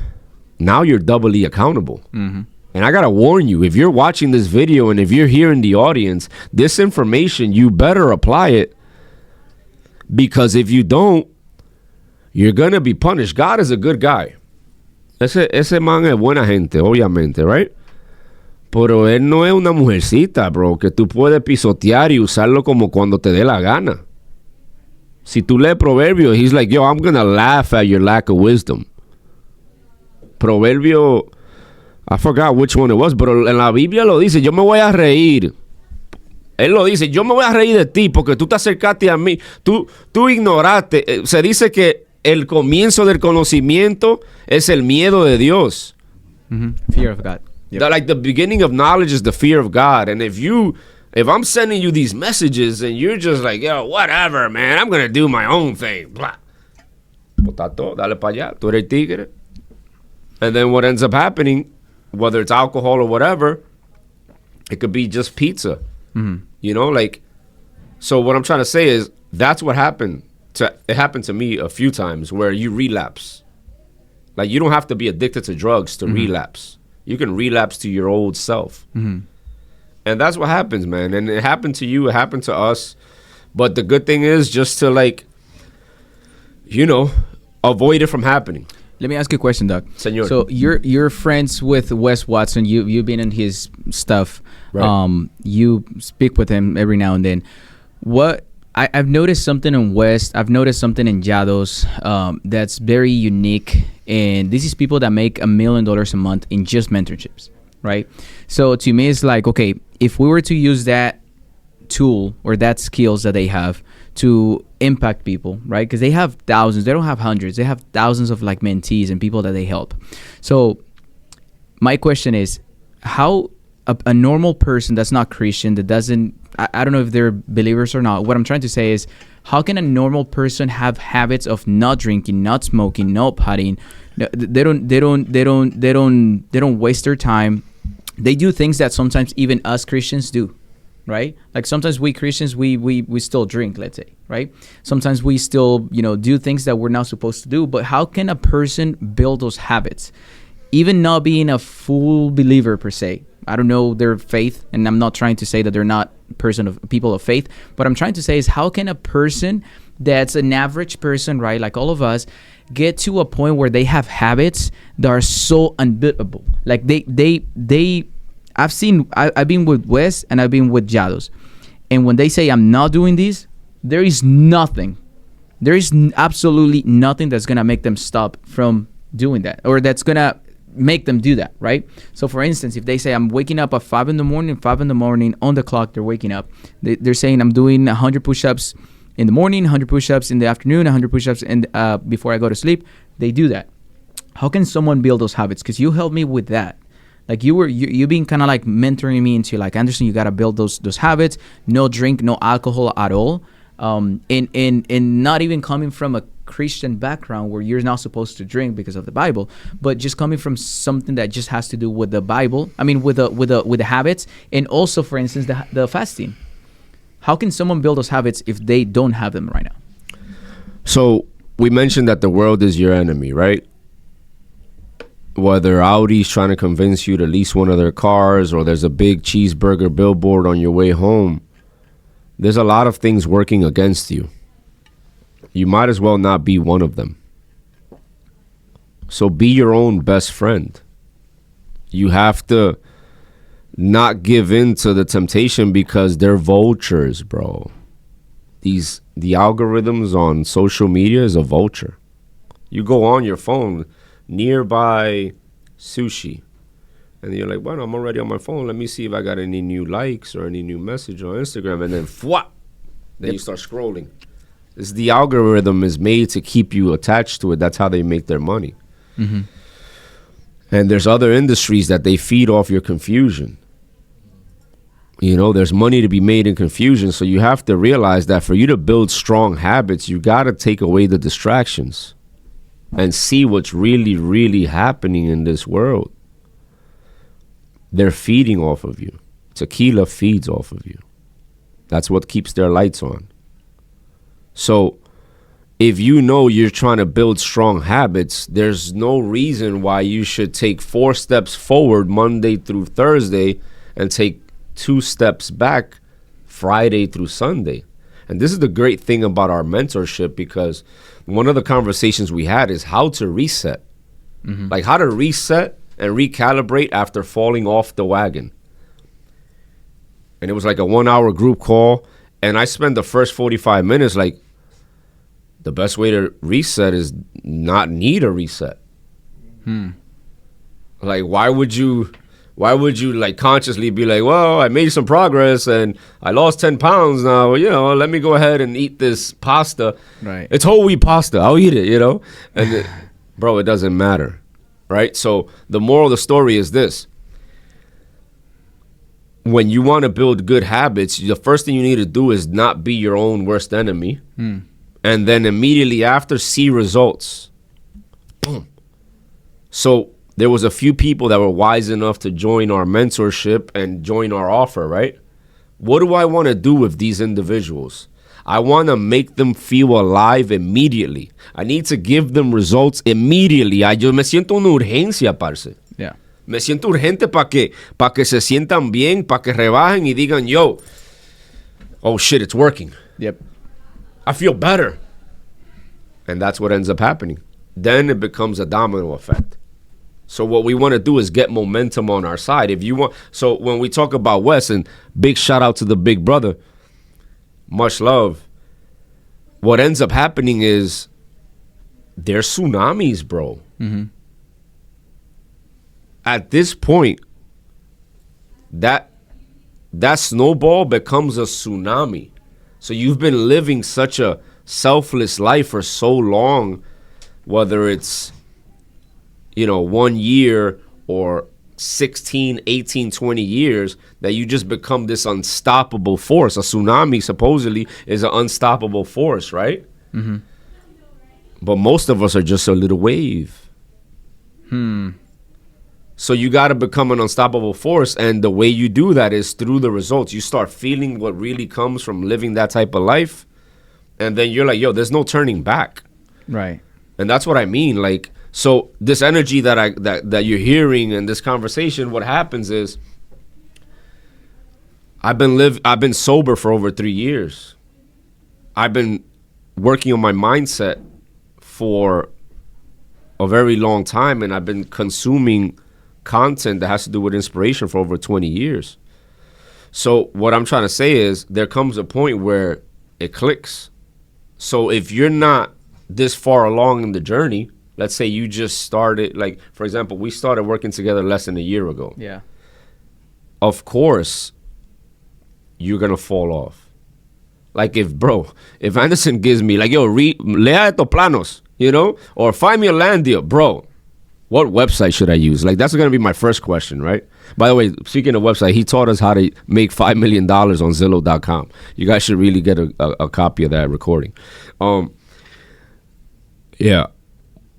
Now you're doubly accountable. Mm-hmm. And I got to warn you, if you're watching this video and if you're here in the audience, this information, you better apply it. Because if you don't, you're going to be punished. God is a good guy. Ese man es buena gente, obviamente, right? Pero él no es una mujercita, bro, que tú puedes pisotear y usarlo como cuando te dé la gana. Si tú lees Proverbio, he's like, yo, I'm going to laugh at your lack of wisdom. Proverbio, I forgot which one it was, pero en la Biblia lo dice, yo me voy a reír. Él lo dice, yo me voy a reír de ti porque tú te acercaste a mí, tú ignoraste. Se dice que el comienzo del conocimiento es el miedo de Dios. Mm-hmm. Fear of God. Yep. Like the beginning of knowledge is the fear of God. And if I'm sending you these messages and you're just like, yo, whatever, man, I'm going to do my own thing. Blah. Potato, dale pa' allá, tú eres tigre. And then what ends up happening, whether it's alcohol or whatever, it could be just pizza. Mm-hmm. You know, like, so what I'm trying to say is that's what happened. It happened to me a few times where you relapse. Like, you don't have to be addicted to drugs to relapse. You can relapse to your old self. Mm-hmm. And that's what happens, man. And it happened to you. It happened to us. But the good thing is just to, like, you know, avoid it from happening. Let me ask you a question, Doc. Senor. So you're friends with Wes Watson. You've been in his stuff. Right. You speak with him every now and then. What I've noticed something in Wes. I've noticed something in Yados that's very unique. And this is people that make $1 million a month in just mentorships, right? So to me, it's like, okay, if we were to use that tool or that skills that they have to impact people, right? Because they have thousands, they don't have hundreds, they have thousands of like mentees and people that they help. So my question is, how a normal person that's not Christian, that doesn't, I don't know if they're believers or not. What I'm trying to say is, how can a normal person have habits of not drinking, not smoking, not partying? They don't waste their time. They do things that sometimes even us Christians do, right? Like sometimes we Christians, we still drink, let's say, right? Sometimes we still, do things that we're not supposed to do. But how can a person build those habits, even not being a full believer per se? I don't know their faith, and I'm not trying to say that they're not people of faith. What I'm trying to say is, how can a person that's an average person, right, like all of us, get to a point where they have habits that are so unbeatable? Like I've been with Wes and I've been with Yados, and when they say I'm not doing this, there is nothing there is absolutely nothing that's going to make them stop from doing that, or that's going to make them do that, right? So for instance, if they say I'm waking up at 5 in the morning on the clock, they're waking up, they're saying I'm doing 100 push-ups in the morning, 100 push-ups in the afternoon, 100 push-ups before I go to sleep. They do that. How can someone build those habits? Because you helped me with that. Like you been kind of like mentoring me into like, Anderson, you got to build those habits. No drink, no alcohol at all. And not even coming from a Christian background where you're not supposed to drink because of the Bible, but just coming from something that just has to do with the Bible. I mean, with the habits, and also, for instance, the fasting. How can someone build those habits if they don't have them right now? So we mentioned that the world is your enemy, right? Whether Audi's trying to convince you to lease one of their cars, or there's a big cheeseburger billboard on your way home, there's a lot of things working against you. You might as well not be one of them. So be your own best friend. You have to not give in to the temptation, because they're vultures, bro. The algorithms on social media is a vulture. You go on your phone, nearby sushi, and you're like, well, I'm already on my phone. Let me see if I got any new likes or any new message on Instagram. And then, then you start scrolling. The algorithm is made to keep you attached to it. That's how they make their money. Mm-hmm. And there's other industries that they feed off your confusion. You know, there's money to be made in confusion. So you have to realize that for you to build strong habits, you got to take away the distractions and see what's really, really happening in this world. They're feeding off of you. Tequila feeds off of you. That's what keeps their lights on. So if you know you're trying to build strong habits, there's no reason why you should take 4 steps forward Monday through Thursday and take 2 steps back Friday through Sunday. And this is the great thing about our mentorship, because one of the conversations we had is how to reset. Mm-hmm. Like how to reset and recalibrate after falling off the wagon. And it was like a 1-hour group call. And I spent the first 45 minutes like, the best way to reset is not need a reset. Like, why would you like consciously be like, well, I made some progress and I lost 10 pounds now, you know, let me go ahead and eat this pasta. Right. It's whole wheat pasta. I'll eat it, you know? And bro, it doesn't matter. Right? So the moral of the story is this. When you want to build good habits, the first thing you need to do is not be your own worst enemy. And then immediately after, see results. Boom. So there was a few people that were wise enough to join our mentorship and join our offer, right? What do I want to do with these individuals? I want to make them feel alive immediately. I need to give them results immediately. Yo me siento una urgencia, parce. Yeah. Me siento urgente para que se sientan bien, para que rebajen y digan, yo, oh shit, it's working. Yep. I feel better. And that's what ends up happening. Then it becomes a domino effect. So what we want to do is get momentum on our side. If you want, so when we talk about Wes, and big shout out to the big brother, much love. What ends up happening is there's tsunamis, bro. Mm-hmm. At this point, that snowball becomes a tsunami. So you've been living such a selfless life for so long, whether it's, 1 year or 16, 18, 20 years, that you just become this unstoppable force. A tsunami supposedly is an unstoppable force, right? Mm-hmm. But most of us are just a little wave. So you got to become an unstoppable force. And the way you do that is through the results. You start feeling what really comes from living that type of life. And then you're like, yo, there's no turning back. Right. And that's what I mean. Like, so this energy that you're hearing in this conversation, what happens is I've been sober for over 3 years. I've been working on my mindset for a very long time, and I've been consuming content that has to do with inspiration for over 20 years. So what I'm trying to say is there comes a point where it clicks. So if you're not this far along in the journey, let's say you just started, like, for example, we started working together less than a year ago. Yeah. Of course, you're going to fall off. Like if Anderson gives me, like, yo, lea estos planos, you know, or find me a land deal, bro, what website should I use? Like, that's going to be my first question, right? By the way, speaking of website, he taught us how to make $5 million on Zillow.com. You guys should really get a copy of that recording. Yeah.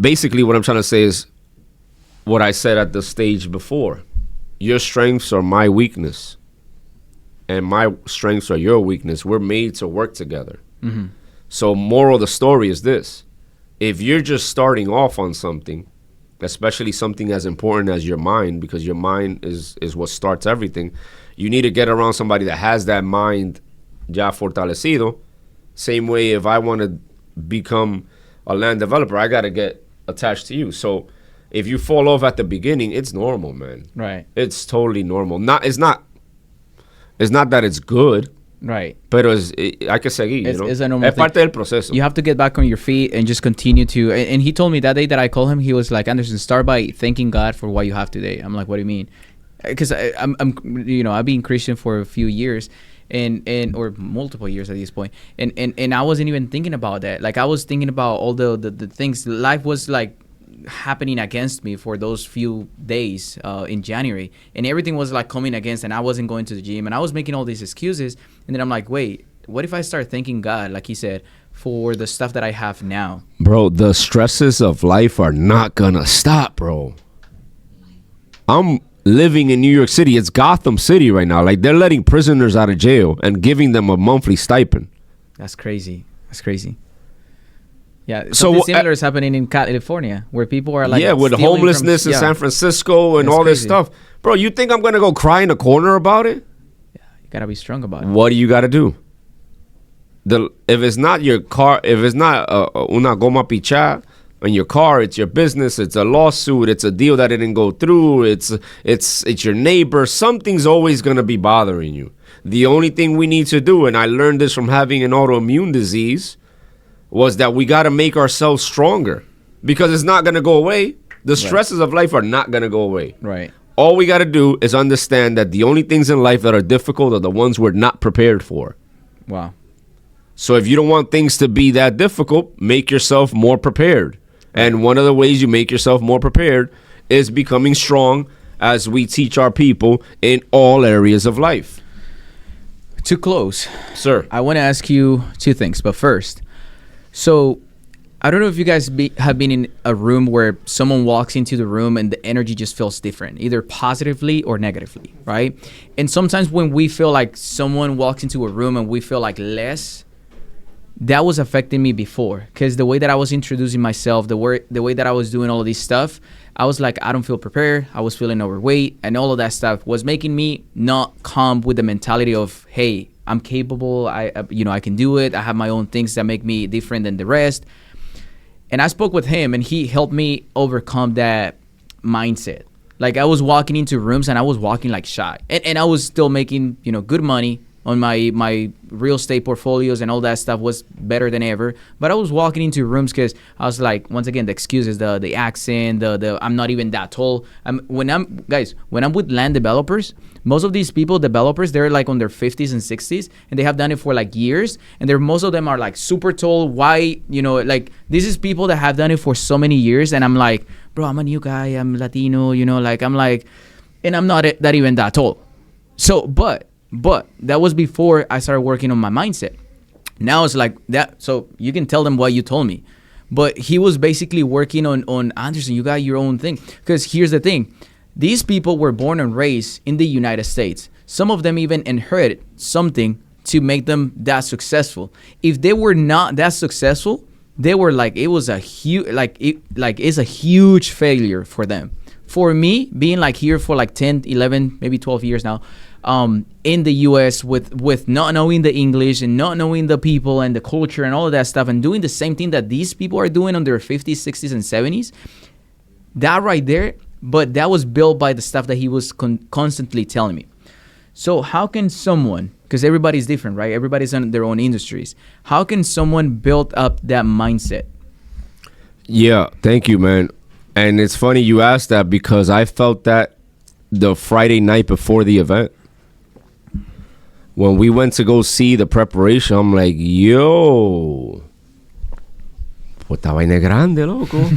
Basically, what I'm trying to say is what I said at the stage before. Your strengths are my weakness, and my strengths are your weakness. We're made to work together. Mm-hmm. So moral of the story is this. If you're just starting off on something, especially something as important as your mind, because your mind is what starts everything, you need to get around somebody that has that mind ya fortalecido. Same way, if I want to become a land developer, I got to get attached to you. So if you fall off at the beginning, it's normal, man. Right. It's totally normal. It's not that it's good. Right. Pero hay que seguir, you know? It's a normal thing. Parte del proceso. You have to get back on your feet and just continue to. And he told me that day that I called him, he was like, Anderson, start by thanking God for what you have today. I'm like, what do you mean? Because I'm I've been Christian for a few years, and or multiple years at this point, and I wasn't even thinking about that. Like, I was thinking about all the things. Life was like happening against me for those few days in January, and everything was like coming against, and I wasn't going to the gym, and I was making all these excuses, and then I'm like, wait, what if I start thanking God, like he said, for the stuff that I have now? Bro, the stresses of life are not gonna stop, bro. I'm living in New York City. It's Gotham City right now. Like, they're letting prisoners out of jail and giving them a monthly stipend. That's crazy. Yeah, something similar is happening in California, where people are like, with homelessness in San Francisco and all this stuff. Bro, you think I'm gonna go cry in a corner about it? Yeah, you gotta be strong about it. What do you gotta do? If it's not your car, if it's not una goma pichada in your car, it's your business, it's a lawsuit, it's a deal that didn't go through, it's your neighbor. Something's always gonna be bothering you. The only thing we need to do, and I learned this from having an autoimmune disease, was that we got to make ourselves stronger, because it's not going to go away. The stresses of life are not going to go away. Right. All we got to do is understand that the only things in life that are difficult are the ones we're not prepared for. Wow. So if you don't want things to be that difficult, make yourself more prepared. And one of the ways you make yourself more prepared is becoming strong, as we teach our people in all areas of life. To close, sir, I want to ask you two things. But first, so I don't know if you guys have been in a room where someone walks into the room and the energy just feels different, either positively or negatively, right? And sometimes when we feel like someone walks into a room and we feel like less, that was affecting me before, because the way that I was introducing myself, the way that I was doing all of this stuff, I was like, I don't feel prepared. I was feeling overweight, and all of that stuff was making me not come with the mentality of, hey, I'm capable. I can do it. I have my own things that make me different than the rest. And I spoke with him, and he helped me overcome that mindset. Like, I was walking into rooms and I was walking like shy, and I was still making, good money on my real estate portfolios, and all that stuff was better than ever. But I was walking into rooms because I was like, once again, the excuses, the accent, the I'm not even that tall. When I'm with land developers, most of these developers, they're like on their 50s and 60s, and they have done it for like years. And most of them are like super tall, white, like this is people that have done it for so many years. And I'm like, bro, I'm a new guy, I'm Latino, and I'm not that even that tall. So, but that was before I started working on my mindset. Now it's like that. So you can tell them what you told me. But he was basically working on Anderson, you got your own thing. Because here's the thing. These people were born and raised in the United States. Some of them even inherited something to make them that successful. If they were not that successful, they were like, it was a huge, it's a huge failure for them. For me, being like here for like 10, 11, maybe 12 years now, in the U.S. with not knowing the English and not knowing the people and the culture and all of that stuff, and doing the same thing that these people are doing on their 50s, 60s, and 70s, that right there, but that was built by the stuff that he was constantly telling me. So how can someone because everybody's different, right? Everybody's in their own industries. How can someone build up that mindset? Yeah, thank you, man. And it's funny you asked that because I felt that the Friday night before the event. When we went to go see the preparation, I'm like, yo, puta vaina grande, loco.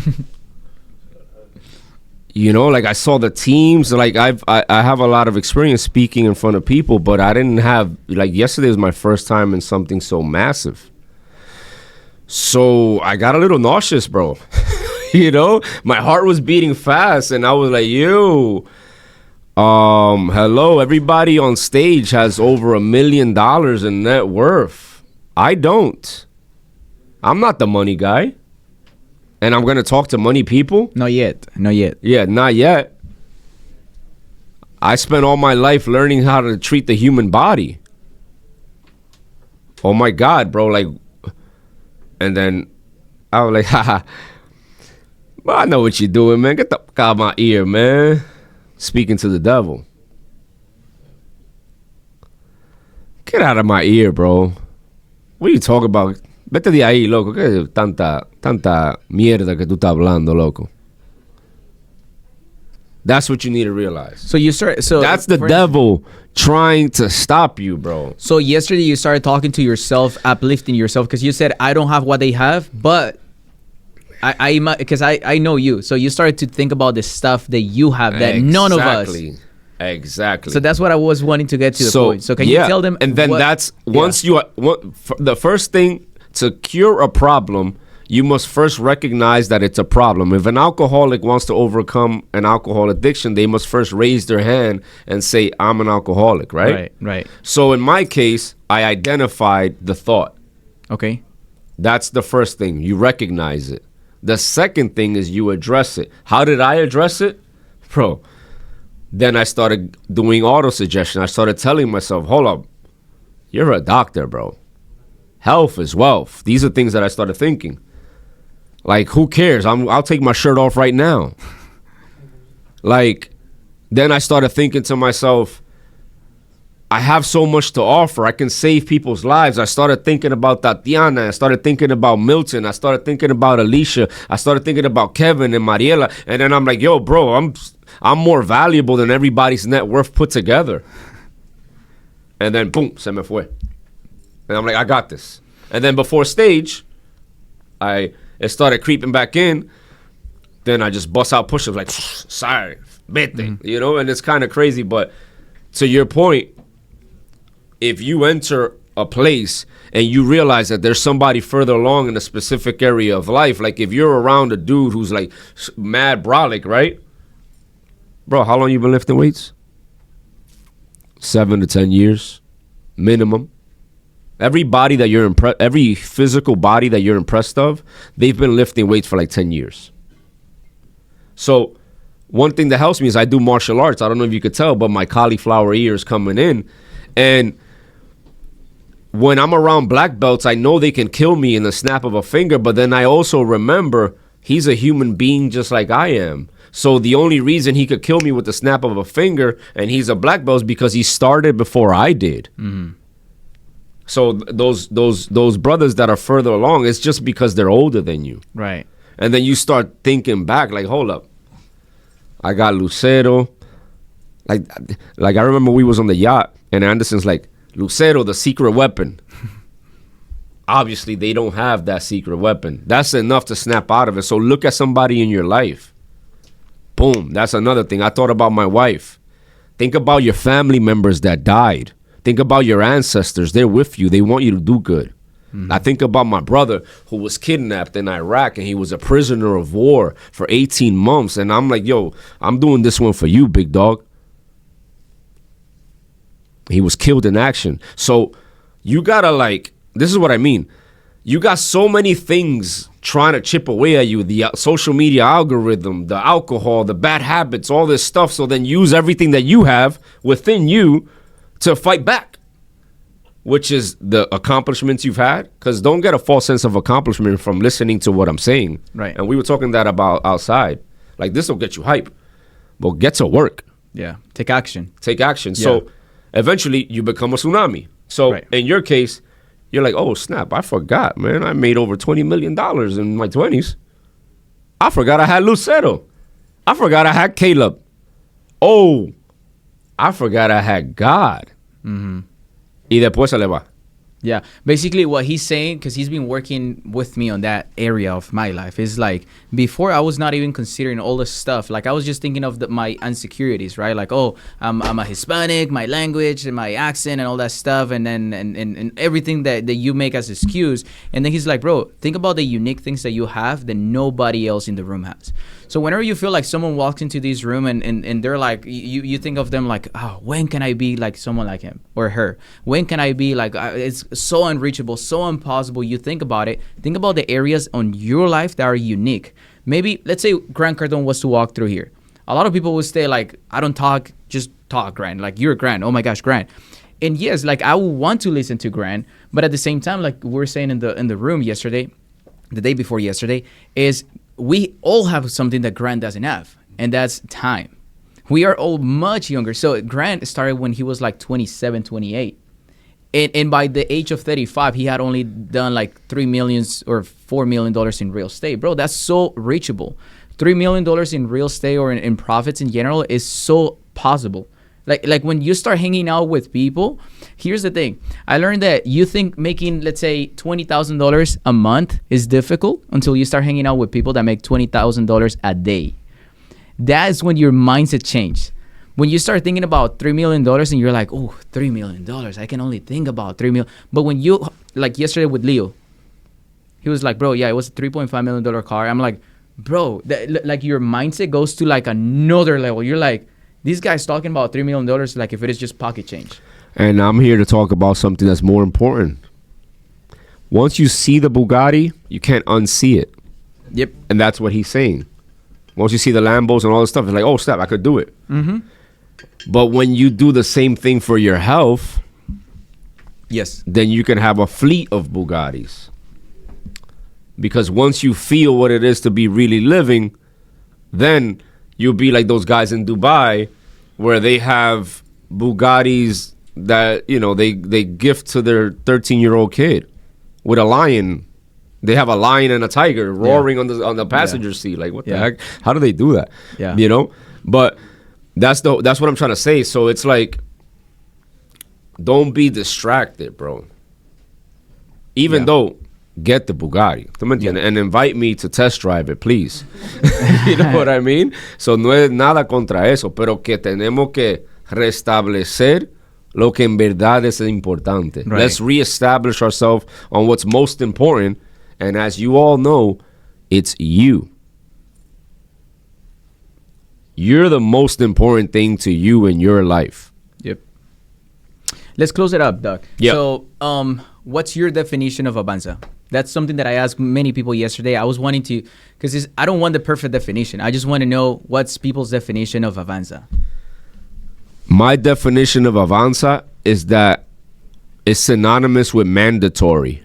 You know, like I saw the teams. Like I have a lot of experience speaking in front of people, but I didn't have, like, yesterday was my first time in something so massive. So I got a little nauseous, bro. You know, my heart was beating fast, and I was like, yo. Hello, everybody on stage has over $1 million in net worth. I don't. I'm not the money guy. And I'm going to talk to money people? Not yet. Yeah, not yet. I spent all my life learning how to treat the human body. Oh my God, bro. Like, and then I was like, haha. Well, I know what you're doing, man. Get the fuck out of my ear, man. Speaking to the devil. Get out of my ear, bro. What are you talking about? Vete de ahí, loco. ¿Qué tanta mierda que tú estás hablando, loco? That's what you need to realize. So you start. So that's the devil trying to stop you, bro. So yesterday you started talking to yourself, uplifting yourself, because you said, I don't have what they have, but because I know you, so you started to think about the stuff that you have that none of us. Exactly. So that's what I was wanting to get to the point. So can you tell them? And then that's once the first thing to cure a problem, you must first recognize that it's a problem. If an alcoholic wants to overcome an alcohol addiction, they must first raise their hand and say, "I'm an alcoholic," right? Right. So in my case, I identified the thought. Okay. That's the first thing. You recognize it. The second thing is you address it. How did I address it? Bro, then I started doing auto-suggestion. I started telling myself, hold up, you're a doctor, bro. Health is wealth. These are things that I started thinking. Like, who cares? I'll take my shirt off right now. Like, then I started thinking to myself, I have so much to offer. I can save people's lives. I started thinking about Tatiana. I started thinking about Milton. I started thinking about Alicia. I started thinking about Kevin and Mariela. And then I'm like, yo, bro, I'm more valuable than everybody's net worth put together. And then, boom, se me fue. And I'm like, I got this. And then before stage, it started creeping back in. Then I just bust out push-ups like, sorry, vete, you know? And it's kind of crazy. But to your point, if you enter a place and you realize that there's somebody further along in a specific area of life, like if you're around a dude who's like mad brolic, right? Bro, how long you been lifting weights? 7 to 10 years minimum. Every physical body that you're impressed of, they've been lifting weights for like 10 years. So one thing that helps me is I do martial arts. I don't know if you could tell, but my cauliflower ear is coming in. And when I'm around black belts, I know they can kill me in the snap of a finger, but then I also remember he's a human being just like I am. So the only reason he could kill me with the snap of a finger and he's a black belt is because he started before I did. Mm-hmm. So those brothers that are further along, it's just because they're older than you. Right. And then you start thinking back, like, hold up. I got Lucero. Like I remember we was on the yacht and Anderson's like, Lucero, the secret weapon. Obviously, they don't have that secret weapon. That's enough to snap out of it. So look at somebody in your life. Boom. That's another thing. I thought about my wife. Think about your family members that died. Think about your ancestors. They're with you. They want you to do good. Mm-hmm. I think about my brother who was kidnapped in Iraq and he was a prisoner of war for 18 months. And I'm like, yo, I'm doing this one for you, big dog. He was killed in action. So you gotta this is what I mean. You got so many things trying to chip away at you. The social media algorithm, the alcohol, the bad habits, all this stuff. So then use everything that you have within you to fight back, which is the accomplishments you've had. Because don't get a false sense of accomplishment from listening to what I'm saying. Right. And we were talking that about outside. Like, this will get you hype. But get to work. Yeah. Take action. Yeah. So eventually you become a tsunami. So in your case, you're like, oh, snap, I forgot, man. I made over $20 million in my 20s. I forgot I had Lucero. I forgot I had Caleb. Oh, I forgot I had God. Mm-hmm. Y después se le va. Yeah, basically what he's saying, because he's been working with me on that area of my life, is like before I was not even considering all this stuff. Like I was just thinking of my insecurities, right? Like, oh, I'm a Hispanic, my language and my accent and all that stuff, and then and everything that you make as excuse. And then he's like, bro, think about the unique things that you have that nobody else in the room has. So whenever you feel like someone walks into this room and they're like, you think of them like, oh, when can I be like someone like him or her? When can I be like, it's so unreachable, so impossible. You think about it. Think about the areas on your life that are unique. Maybe, let's say Grant Cardone was to walk through here. A lot of people would say like, I don't talk, just talk, Grant. Like, you're Grant. Oh my gosh, Grant. And yes, like I would want to listen to Grant, but at the same time, like we were saying in the room yesterday, the day before yesterday, is we all have something that Grant doesn't have, and that's time. We are all much younger. So Grant started when he was like 27, 28. And by the age of 35, he had only done like $3 million or $4 million in real estate. Bro, that's so reachable. $3 million in real estate or in profits in general is so possible. Like when you start hanging out with people, here's the thing. I learned that you think making, let's say, $20,000 a month is difficult until you start hanging out with people that make $20,000 a day. That is when your mindset changes. When you start thinking about $3 million and you're like, oh, $3 million. I can only think about $3 million. But when you, like yesterday with Leo, he was like, bro, yeah, it was a $3.5 million car. I'm like, bro, like your mindset goes to like another level. You're like, this guy's talking about $3 million like if it is just pocket change. And I'm here to talk about something that's more important. Once you see the Bugatti, you can't unsee it. Yep. And that's what he's saying. Once you see the Lambos and all this stuff, it's like, oh, snap, I could do it. Mm-hmm. But when you do the same thing for your health, yes, then you can have a fleet of Bugattis. Because once you feel what it is to be really living, then you'll be like those guys in Dubai where they have Bugattis that, you know, they gift to their 13-year-old kid with a lion. They have a lion and a tiger roaring on the passenger seat. Like, what the heck? How do they do that? Yeah. You know? But that's what I'm trying to say. So it's like, don't be distracted, bro. Even though, get the Bugatti. And invite me to test drive it, please. You know what I mean? So no es nada contra eso, pero que tenemos que restablecer lo que en verdad es importante. Right. Let's reestablish ourselves on what's most important. And as you all know, it's you. You're the most important thing to you in your life. Yep. Let's close it up, Doug. Yep. So, what's your definition of Avanza? That's something that I asked many people yesterday. I was wanting to, because I don't want the perfect definition. I just want to know what's people's definition of Avanza. My definition of Avanza is that it's synonymous with mandatory.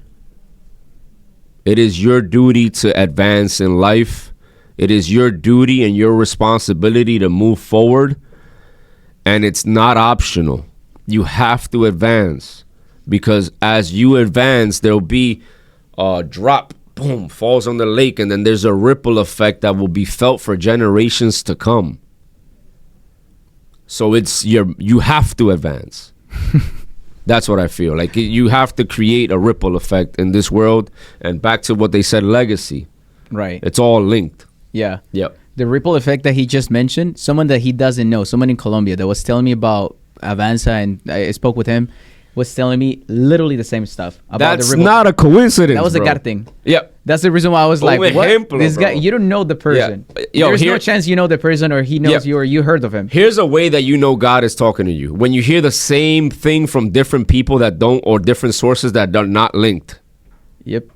It is your duty to advance in life. It is your duty and your responsibility to move forward. And it's not optional. You have to advance. Because as you advance, there'll be a drop, boom, falls on the lake. And then there's a ripple effect that will be felt for generations to come. So you have to advance. That's what I feel. Like, you have to create a ripple effect in this world. And back to what they said, legacy. Right. It's all linked. Yeah. Yep. The ripple effect that he just mentioned, someone that he doesn't know, someone in Colombia that was telling me about Avanza, and I spoke with him, was telling me literally the same stuff. About That's the ripple. not a coincidence, That was bro. a God thing. Yep. That's the reason why I was like, what? Ejemplo, This guy, bro. you don't know the person. Yeah. There's no chance you know the person or he knows you or you heard of him. Here's a way that you know God is talking to you. When you hear the same thing from different people that don't, or different sources that are not linked. Yep.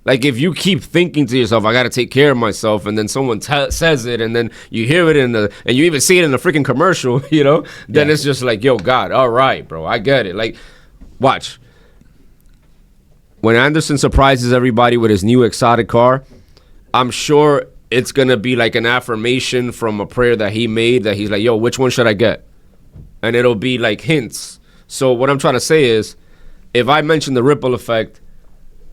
Like, if you keep thinking to yourself, I got to take care of myself, and then someone says it, and then you hear it and you even see it in the freaking commercial, you know, then it's just like, yo, God, all right, bro, I get it. Like, watch. When Anderson surprises everybody with his new exotic car, I'm sure it's going to be like an affirmation from a prayer that he made, that he's like, yo, which one should I get? And it'll be like hints. So what I'm trying to say is, if I mentioned the ripple effect,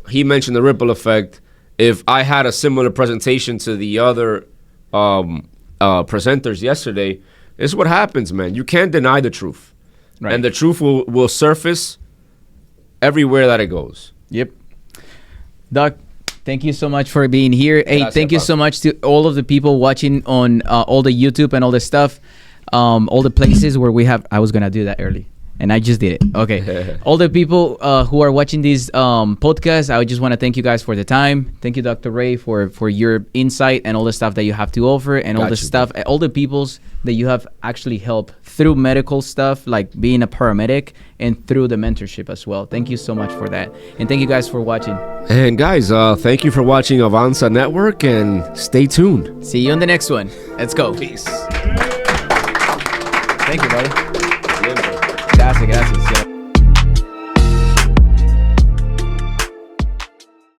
he mentioned the ripple effect. If I had a similar presentation to the other presenters yesterday, this is what happens, man. You can't deny the truth. Right. And the truth will surface everywhere that it goes. Yep. Doc, thank you so much for being here. Hey, Gracias, thank you so much to all of the people watching on all the YouTube and all the stuff, all the places where we have. I was going to do that early, and I just did it. Okay. All the people who are watching these podcasts, I just want to thank you guys for the time. Thank you, Dr. Ray, for your insight and all the stuff that you have to offer, and all the stuff, all the peoples that you have actually helped through medical stuff, like being a paramedic, and through the mentorship as well. Thank you so much for that. And thank you guys for watching. And guys, thank you for watching Avanza Network, and stay tuned. See you on the next one. Let's go. Peace. Thank you, buddy. Gracias.